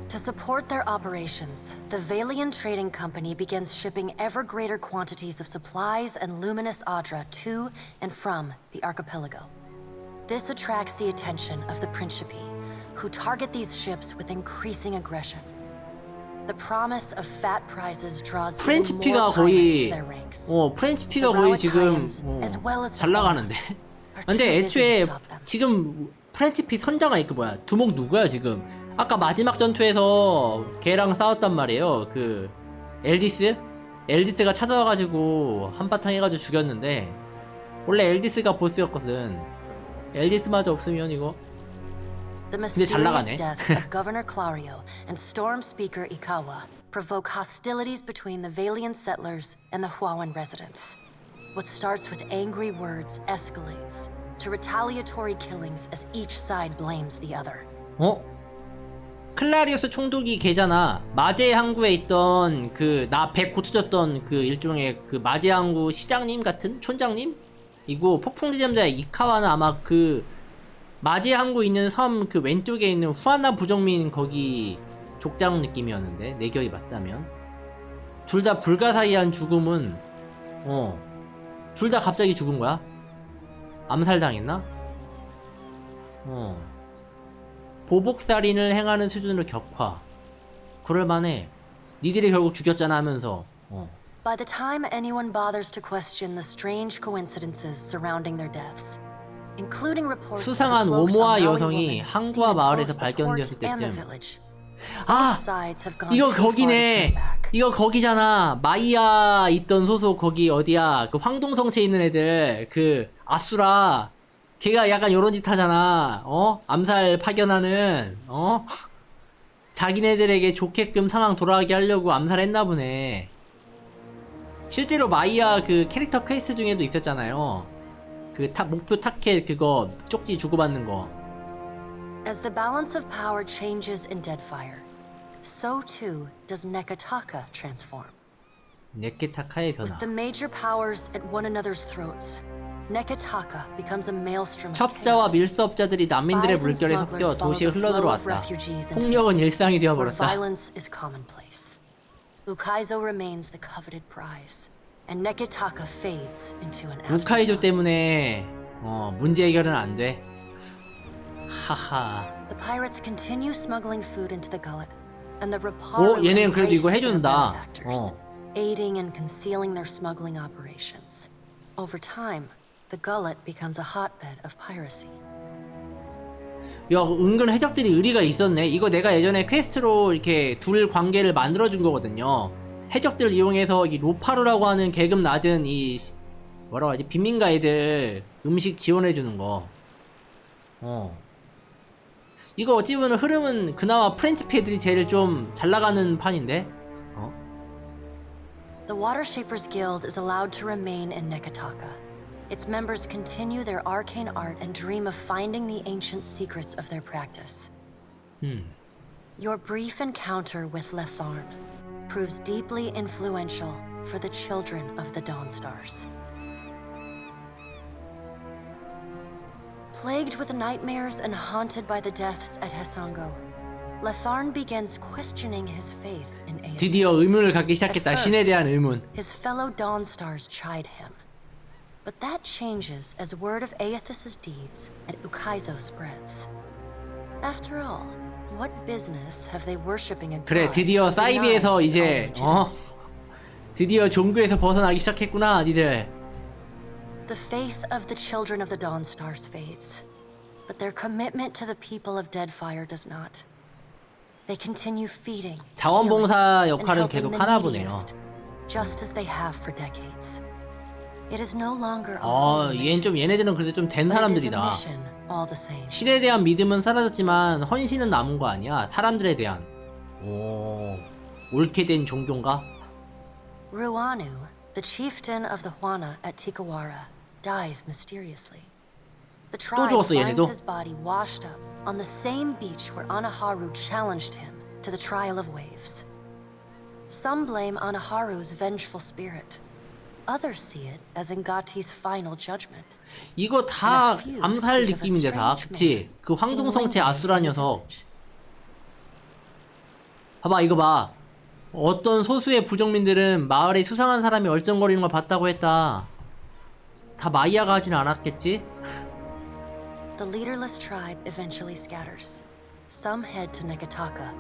To support their operations, the Valian Trading Company begins shipping ever greater quantities of supplies and luminous Audra to and from the archipelago. This attracts the attention of the Principi, who target these ships with increasing aggression. The promise of fat prizes draws even more pirates to their ranks. 프렌치피가 거의 지금 잘 나가는데. 근데 애초에 지금 프렌치피 선장아 그 뭐야 두목 누구야 지금? 아까 마지막 전투에서 걔랑 싸웠단 말이에요. 그 엘디스 엘디스가 찾아와가지고 한바탕 해가지고 죽였는데 원래 엘디스가 보스였거든. 엘디스마저 없으면 이거 The 근데 잘 mysterious 나가네. deaths of Governor Clario and Storm Speaker Ikawa provoke hostilities between the Valian settlers and the Huawan residents. What starts with angry words escalates to retaliatory killings as each side blames the other. 어? 클라리우스 총독이 걔잖아. 마제 항구에 있던 그 나 배 고쳐줬던 그 일종의 그 마제 항구 시장님 같은 촌장님? 이고 폭풍지점자의 이카와는 아마 그 마제 항구 있는 섬 그 왼쪽에 있는 후아나 부정민 거기 족장 느낌이었는데 내 기억이 맞다면 둘 다 불가사의한 죽음은 둘 다 갑자기 죽은 거야? 암살당했나? 보복살인을 행하는 수준으로 격화. 그럴만해. 니들이 결국 죽였잖아 하면서. By the time anyone bothers to question the strange coincidences surrounding their deaths, including reports of the 수상한 cloaked 오모아 Amauri 여성이 woman 항구와 seen at 마을에서 both the port 발견되었을 and the 때쯤. village. 아! Both sides have gone 이거 too far to 거기네. turn back. 이거 거기잖아. 마이야 있던 소속 거기 어디야. 그 황동성체 있는 애들. 그 아수라. 걔가 약간 요런 짓 하잖아. 암살 파견하는. 자기네들에게 좋게끔 상황 돌아가게 하려고 암살했나 보네. 실제로 마이야 그 캐릭터 퀘스트 중에도 있었잖아요. 그 목표 타켓 그거 쪽지 주고받는 거. As the balance of power changes in Deadfire, so too does Nekataka transform. 네케타카의 변화. With the major powers at one another's throats, Nekataka becomes a maelstrom of 첩자와 chaos. 밀수업자들이 난민들의 Spies and 물결에 smugglers 섞여 follow 도시에 the flow of 흘러들어왔다. refugees into the 폭력은 city, 일상이 where 되어버렸다. violence is commonplace. Uka이조 remains the coveted prize, and Nekataka fades into an afterthought. 우카이조 때문에 문제 해결은 안 돼. 하하. The pirates continue smuggling food into the gullet, and the Raparu 얘네는 그래도 이거 embrace their 해준다. benefactors, aiding and concealing their smuggling operations. Over time, the gullet becomes a hotbed of piracy. 야, 은근 해적들이 의리가 있었네. 이거 내가 예전에 퀘스트로 이렇게 둘 관계를 만들어준 거거든요. 해적들 이용해서 이 로파루라고 하는 계급 낮은 이 뭐라고 하지? 빈민가 애들 음식 지원해주는 거. 이거 어찌 보면 흐름은 그나마 프렌치 피들이 제일 좀 잘 나가는 판인데. The Water Shapers Guild is allowed to remain in Nekataka. Its members continue their arcane art and dream of finding the ancient secrets of their practice. Your brief encounter with Letharn proves deeply influential for the children of the Dawnstars. Plagued with nightmares and haunted by the deaths at Hesango, Letharn begins questioning his faith in Aeotis. 드디어 의문을 갖기 시작했다. At 신에 first, 대한 의문. his fellow Dawnstars chide him. But that changes as word of Aethys's deeds at Uka이조 spreads. After all, what business have they worshipping a god 그래, 드디어 who denies 사이비에서 his 이제 own legitimacy? 드디어 종교에서 벗어나기 시작했구나, 니들. The faith of the children of the Dawnstars fades, but their commitment to the people of Deadfire does not. They continue feeding, 자원봉사 healing, and 역할은 helping 계속 the 하나 보네요. neediest, just as they have for decades. It is no longer a holy 얘는 좀 얘네들은 그래도 좀 된 but it is a 사람들이다. mission all the same. 신에 대한 믿음은 사라졌지만 헌신은 남은 거 아니야? 사람들에 대한. 옳게 된 종교인가? Ruanu, the chieftain of the Huana at Tikawara, dies mysteriously. The tribe 죽었어, finds 얘네도? his body washed up on the same beach where Anaharu challenged him to the trial of waves. Some blame Anaharu's vengeful spirit. Others see it as Ngati's final judgment. 이거 다 암살 느낌인데 다, 그치? 그 황동성체 아수라 녀석. 봐봐, 이거 봐. 어떤 소수의 부정민들은 마을에 수상한 사람이 얼쩡거리는 걸 봤다고 했다. 다 마이아가 하진 않았겠지? The leaderless tribe eventually scatters. Some head to Nekataka,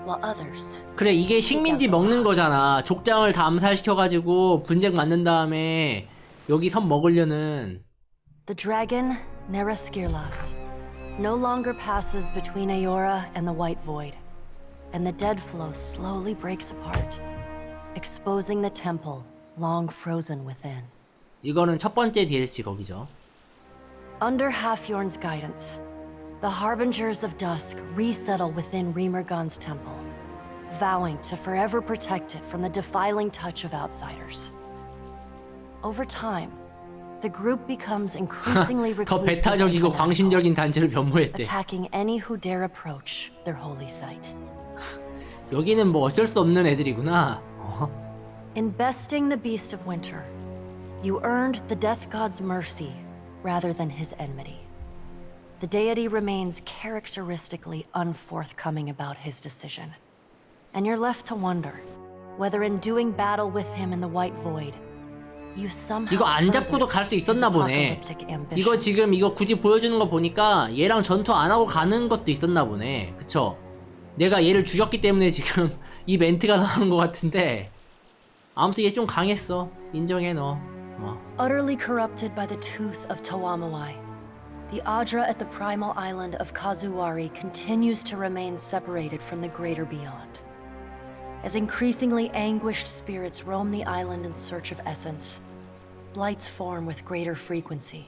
while others. 그래, 이게 식민지 먹는 거잖아. 족장을 다 암살시켜가지고 분쟁 만든 다음에 여기 섬 먹으려는. The dragon, Neraskirlas, no longer passes between Aora and the White Void, and the dead flow slowly breaks apart. exposing the temple long frozen within. 이거는 첫 번째 DLC 거기죠. Under Halfjorn's guidance, the Harbingers of Dusk resettle within Remergon's temple, vowing to forever protect it from the defiling touch of outsiders. Over time, the group becomes increasingly 더 reclusive and 배타적이고 fanatical, 광신적인 단체를 변모했대. attacking any who dare approach their holy site. 여기는 뭐 어쩔 수 없는 애들이구나. In besting the Beast of Winter, you earned the Death God's mercy rather than his enmity. The deity remains characteristically unforthcoming about his decision, and you're left to wonder whether in doing battle with him in the White Void, you somehow 이거 안 잡고도 갈 수 있었나 보네. 이거 지금 이거 굳이 보여주는 거 보니까 얘랑 전투 안 하고 가는 것도 있었나 보네. 그쵸? 내가 얘를 죽였기 때문에 지금 이 멘트가 나오는 것 같은데 아무튼 얘 좀 강했어. 인정해 너. Utterly corrupted by the tooth of Tawamawai, the Adra at the primal island of Kazuwari continues to remain separated from the greater beyond. As increasingly anguished spirits roam the island in search of essence, blights form with greater frequency.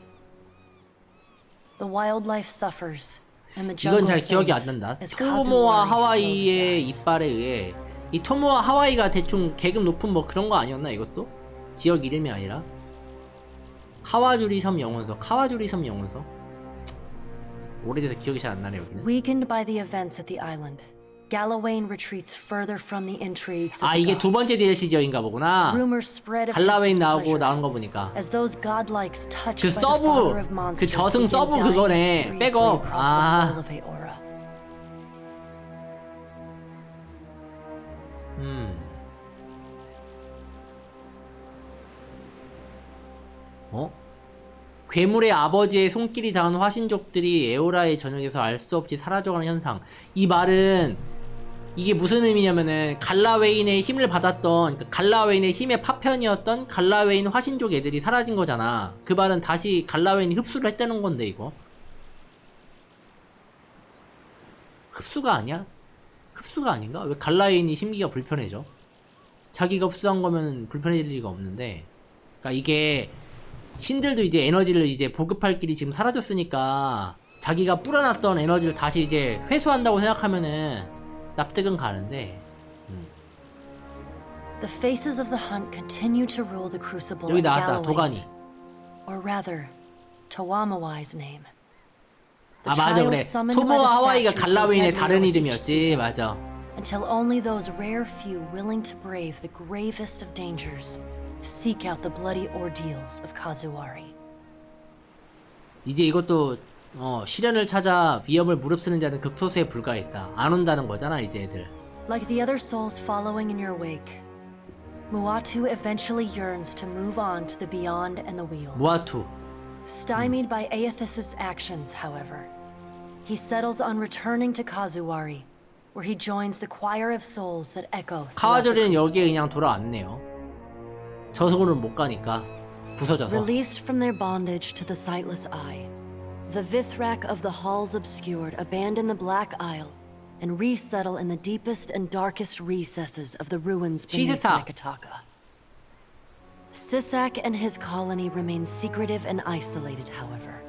The wildlife suffers, and the jungle 이건 잘 기억이 안 faints 난다. as 토모와 Kazuwari slowly 하와이의 dies. 이빨에 의해 이 토모와 하와이가 대충 계급 높은 뭐 그런 거 아니었나 이것도? 지역 이름이 아니라 카와주리 섬 영원석, 카와주리 섬 영원석. 오래돼서 기억이 잘 안 나네 여기는. Weakened by the events at the island, Galawain retreats further from the intrigues of 아 the 이게 두 gods. 번째 DLC 지역인가 보구나. Rumors spread of his 갈라웨인 나오고 displeasure 나온 거 보니까. as those godlikes touched 그 by the father 서브 of 그 monsters 저승 begin 서브 dying 그거네. mysteriously 백업. across the whole of Aora. 괴물의 아버지의 손길이 닿은 화신족들이 에오라의 전역에서 알 수 없이 사라져가는 현상. 이 말은 이게 무슨 의미냐면은 갈라웨인의 힘을 받았던 그러니까 갈라웨인의 힘의 파편이었던 갈라웨인 화신족 애들이 사라진 거잖아. 그 말은 다시 갈라웨인이 흡수를 했다는 건데 이거 흡수가 아니야? 흡수가 아닌가? 왜 갈라웨인이 심기가 불편해져? 자기가 흡수한 거면 불편해질 리가 없는데. 그러니까 이게 신들도 이제 에너지를 이제 보급할 길이 지금 사라졌으니까 자기가 뿌려놨던 에너지를 다시 이제 회수한다고 생각하면은 납득은 가는데. The faces of the hunt continue to rule the crucible 여기 in 나왔다. 도가니. Galawain's, or rather, Tawamawai's name. 아 맞아 그래. 토모와 하와이가 갈라웨인의 다른 이름이었지. 맞아. Until only those rare few willing to brave the gravest of dangers seek out the bloody ordeals of Kazuwari. 이제 이것도 시련을 찾아 위협을 무릅쓰는 자는 극소수에 불과했다. 안 온다는 거잖아 이제 애들. Like the other souls following in your wake, Muatu eventually yearns to move on to the beyond and the wheel. 무아투. Stymied by Aethys' actions, however, he settles on returning to Kazuwari, where he joins the choir of souls that echo. 카와조리는 여기에 그냥 돌아왔네요. 저승으로는 못 가니까 부서져서. Released from their bondage to the sightless eye, the Vithrak of the halls obscured abandon the Black Isle and resettle in the deepest and darkest recesses of the ruins beneath 시드사. Nekataka. Sisak and his colony remain secretive and isolated, however,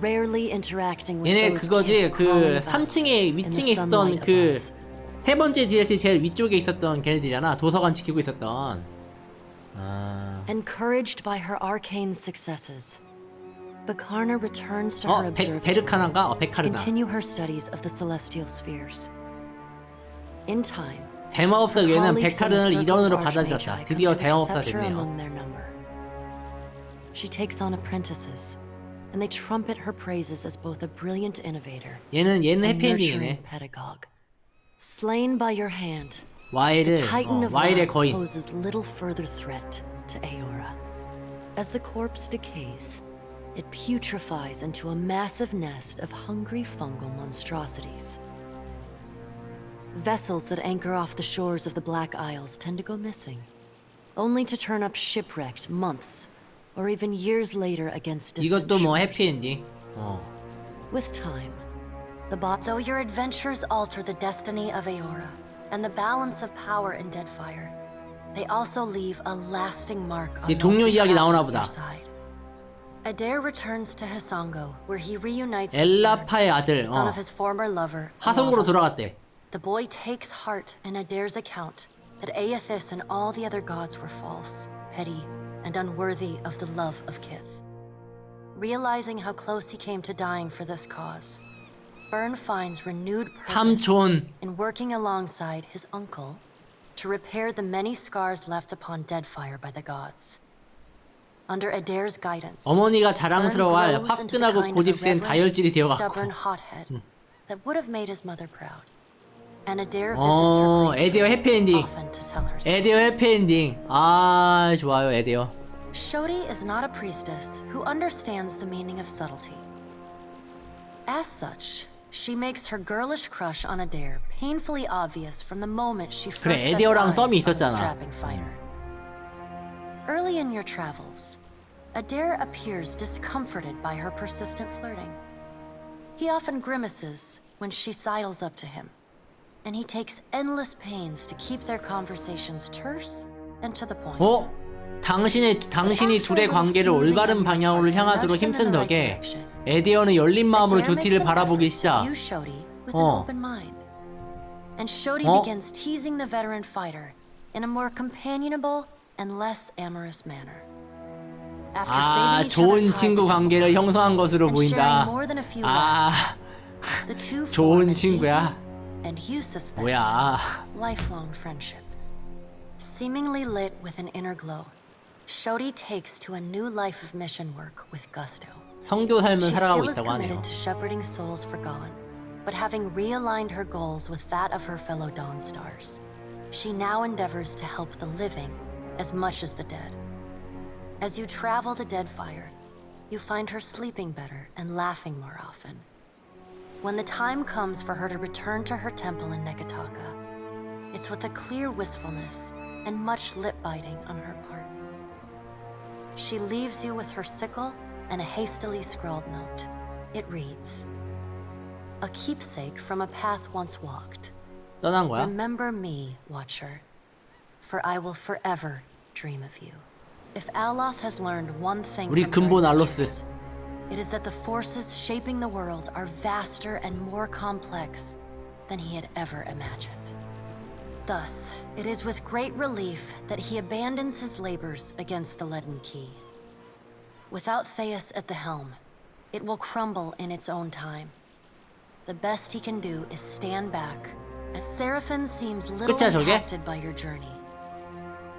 rarely interacting with 얘네 those 그거지. kith 그 crawling about 3층에 in 위층에 the 있었던 sunlight 그 above. 세 번째 DLC 제일 위쪽에 있었던 걔네들이잖아. 도서관 지키고 있었던. Encouraged by her arcane successes, Bakarna returns to her observatory 베르카나인가? to 베카르나. continue her studies of the celestial spheres. In time, 대마법사 her 얘는 colleagues in the 베카르나를 circle 일원으로 of 받아들였다. Archmagi 드디어 come to 대마법사 accept her 됐네요. among their number. She takes on apprentices, and they trumpet her praises as both a brilliant innovator 얘는 and 해피엔딩이네. nurturing pedagogue. Slain by your hand, the 와일을 Titan of 와일의 Light 거인. poses little further threat to Aora. As the corpse decays, it putrefies into a massive nest of hungry fungal monstrosities. Vessels that anchor off the shores of the Black Isles tend to go missing, only to turn up shipwrecked months or even years later against distant 이것도 뭐 shores. 해피엔딩. With time, though your adventures alter the destiny of Aora and the balance of power in Deadfire, they also leave a lasting mark on 이 동료 those who 이야기 travel 나오나 at 보다. their side. Adair returns to Hisongo, where he reunites with 엘라파의 아들. son of his former lover. 하성구로 Alava. 돌아갔대. The boy takes heart in Adair's account that Aethys and all the other gods were false, petty, and unworthy of the love of Kith. Realizing how close he came to dying for this cause, Byrne finds renewed purpose 삼촌. in working alongside his uncle to repair the many scars left upon Deadfire by the gods. Under Adair's guidance, 어머니가 Byrne 자랑스러워할 grows into the 화끈하고 kind of 고집센 다혈질이 irreverent, 되어갔고. stubborn hothead that would have made his mother proud. And Adair visits her grave 에디어 해피엔딩. often to tell her so. 에디어 해피엔딩. 아, 좋아요, 에디어. Shodi is not a priestess who understands the meaning of subtlety. As such, she makes her girlish crush on Adair painfully obvious from the moment she first 그래, sets 에디어랑 eyes 썸이 on a 있었잖아. strapping fighter. Early in your travels, Adair appears discomforted by her persistent flirting. He often grimaces when she sidles up to him, and he takes endless pains to keep their conversations terse and to the point. 당신이 둘의 관계를 올바른 방향으로 향하도록 힘쓴 덕에 에디어는 열린 마음으로 두티를 바라보기 시작. And Shodi begins teasing the veteran fighter in a more companionable and less amorous manner. After saving each 좋은 other's 친구 hides a 관계를 couple 형성한 times 것으로 and 보인다. sharing more than a few laughs, the two form 좋은 an 친구야. easy, and you suspect, 뭐야? lifelong friendship. Seemingly lit with an inner glow, Shodi takes to a new life of mission work with gusto. 성교 삶을 She 살아가고 still is 있다고 하네요. committed to shepherding souls forgone, but having realigned her goals with that of her fellow Dawn Stars, she now endeavors to help the living as much as the dead. As you travel the Deadfire, you find her sleeping better and laughing more often. When the time comes for her to return to her temple in Neketaka, it's with a clear wistfulness and much lip-biting on her part. She leaves you with her sickle and a hastily scrawled note. It reads, "A keepsake from a path once walked. 떠난 거야? Remember me, Watcher, for I will forever dream of you." If Aloth has learned one thing 우리 from 근본 her 알로스. adventures, it is that the forces shaping the world are vaster and more complex than he had ever imagined. Thus, it is with great relief that he abandons his labors against the Leaden Key. Without Theus at the helm, it will crumble in its own time. The best he can do is stand back, as Seraphon seems little 끝이야, 저게? impacted by your journey.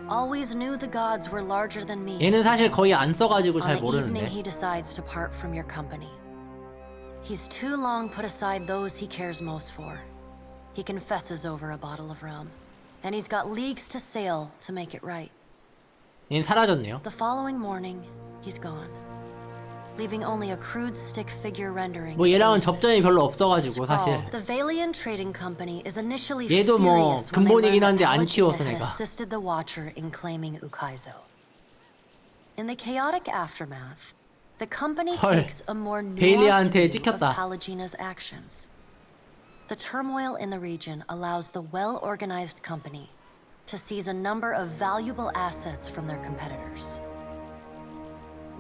Always knew the gods were larger than me. 얘는 사실 거의 안 써가지고 On 잘 the evening 모르는데. he decides to part from your company. He's too long put aside those he cares most for. He confesses over a bottle of rum, and he's got leagues to sail to make it right. 얘는 사라졌네요. The following morning, he's gone, leaving only a crude stick figure rendering. 뭐 얘랑은 접점이 별로 없어가지고 사실. The Valian Trading Company is initially 얘도 뭐 furious when they 근본이긴 learn 한데 that 안 Pallegina 키워서 had 내가. assisted the Watcher in claiming Ukaizo. In the chaotic aftermath, the company 헐, takes a more nuanced 베일리아한테 view of 찍혔다. Pallegina's actions. The turmoil in the region allows the well-organized company to seize a number of valuable assets from their competitors.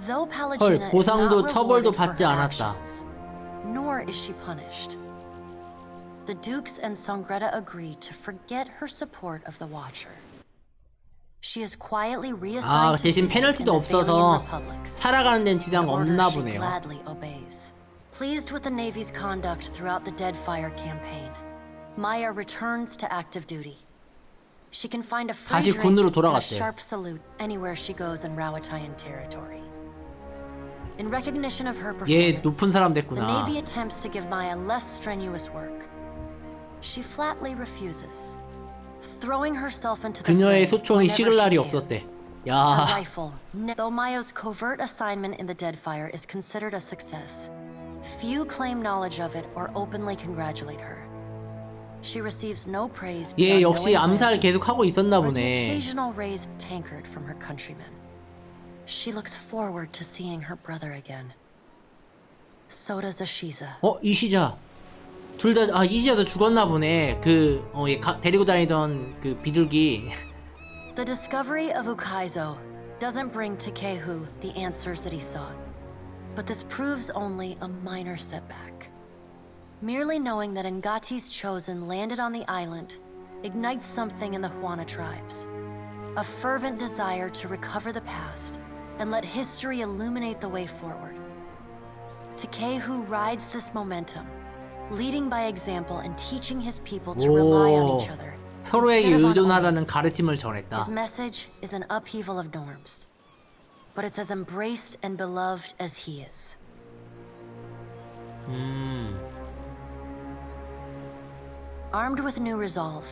Though Pallegina is 보상도 not 처벌도 rewarded for 받지 her 않았다. actions, nor is she punished. The Dukes and Sangreta agree to forget her support of the Watcher. She is quietly reassigned to 대신 duty in 페널티도 the Valian 없어서 Republics. 살아가는 데는 지장 An order 없나 she 보네요. gladly obeys. Pleased with the Navy's conduct throughout the Deadfire campaign, Maya returns to active duty. She can find a free 다시 drink 군으로 and a 돌아갔대. sharp salute anywhere she goes in Rawatayan territory. In recognition of her 얘 performance, 높은 사람 the 됐구나. Navy attempts to give Maya less strenuous work. She flatly refuses, throwing herself into the 그녀의 fray 소총이 whenever 식을 she 날이 can. 없었대. A 야, rifle. Though Maya's covert assignment in the Deadfire is considered a success, few claim knowledge of it or openly congratulate her. She receives no praise 얘 beyond 역시 knowing 암살 glances 계속 하고 있었나 or the 보네. occasional raised tankard from her countrymen. She looks forward to seeing her brother again. So does Ashiza. 이시자. 둘 다, 이시자도 죽었나 보네. 얘 데리고 다니던 그 비둘기. The discovery of Ukaizo doesn't bring Takehu the answers that he sought, but this proves only a minor setback. Merely knowing that Ngati's chosen landed on the island ignites something in the Huana tribes, a fervent desire to recover the past and let history illuminate the way forward. Takehu rides this momentum, leading by example and teaching his people to rely on each other. 서로에게 의존하라는 가르침을 전했다. His message is an upheaval of norms, but it's as embraced and beloved as he is. Armed with new resolve,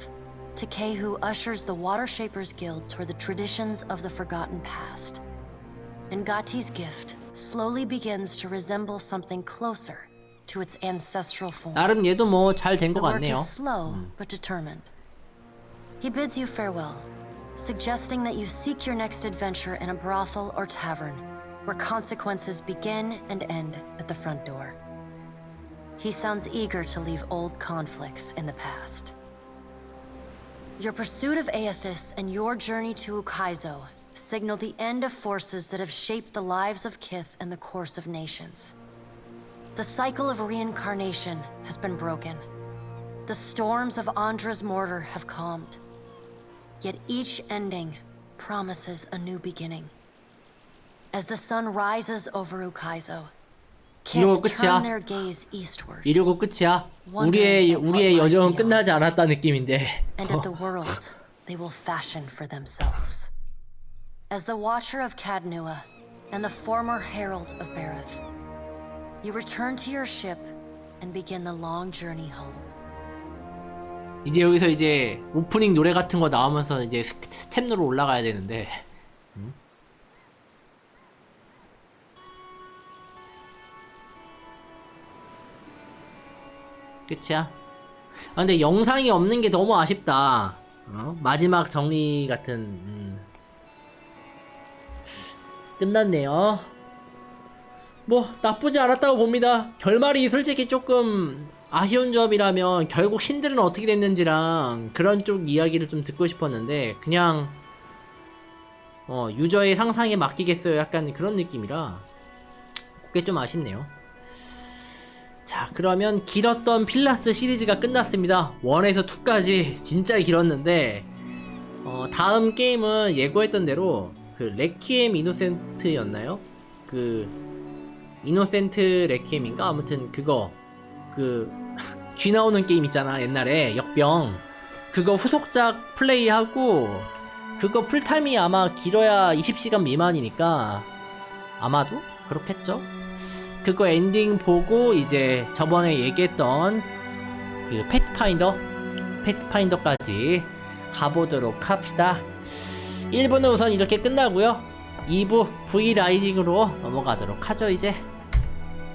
Takehu ushers the Water Shapers Guild toward the traditions of the forgotten past. Ngati's gift slowly begins to resemble something closer to its ancestral form. 나름 얘도 뭐 잘 된 것 The work 같네요. is slow but determined. He bids you farewell, suggesting that you seek your next adventure in a brothel or tavern, where consequences begin and end at the front door. He sounds eager to leave old conflicts in the past. Your pursuit of Aethys and your journey to Ukaizo signal the end of forces that have shaped the lives of Kith and the course of nations. The cycle of reincarnation has been broken. The storms of Andra's mortar have calmed. Yet each ending promises a new beginning. As the sun rises over Ukaizo, 이러고 Kith 끝이야. turn their gaze eastward. 이러고 끝이야. 우리의 여정은 끝나지 않았다 느낌인데. And at the world they will fashion for themselves. As the Watcher of Cadnua and the former Herald of Bareth, you return to your ship and begin the long journey home. 이제 여기서 이제 오프닝 노래 같은 거 나오면서 이제 스텝으로 올라가야 되는데. 끝이야. 아 근데 영상이 없는 게 너무 아쉽다. 마지막 정리 같은 끝났네요. 뭐 나쁘지 않았다고 봅니다. 결말이 솔직히 조금 아쉬운 점이라면 결국 신들은 어떻게 됐는지랑 그런 쪽 이야기를 좀 듣고 싶었는데 그냥 유저의 상상에 맡기겠어요 약간 그런 느낌이라 그게 좀 아쉽네요. 자 그러면 길었던 필라스 시리즈가 끝났습니다. 1에서 2까지 진짜 길었는데 다음 게임은 예고했던 대로 그 레퀴엠 이노센트였나요? 그 이노센트 레퀴엠인가? 아무튼 그거 쥐 나오는 게임 있잖아 옛날에 역병 그거 후속작 플레이하고 그거 풀타임이 아마 길어야 20시간 미만이니까 아마도 그렇겠죠? 그거 엔딩 보고 이제 저번에 얘기했던 그 패스파인더까지 가보도록 합시다. 1부는 우선 이렇게 끝나고요 2부 브이라이징으로 넘어가도록 하죠 이제.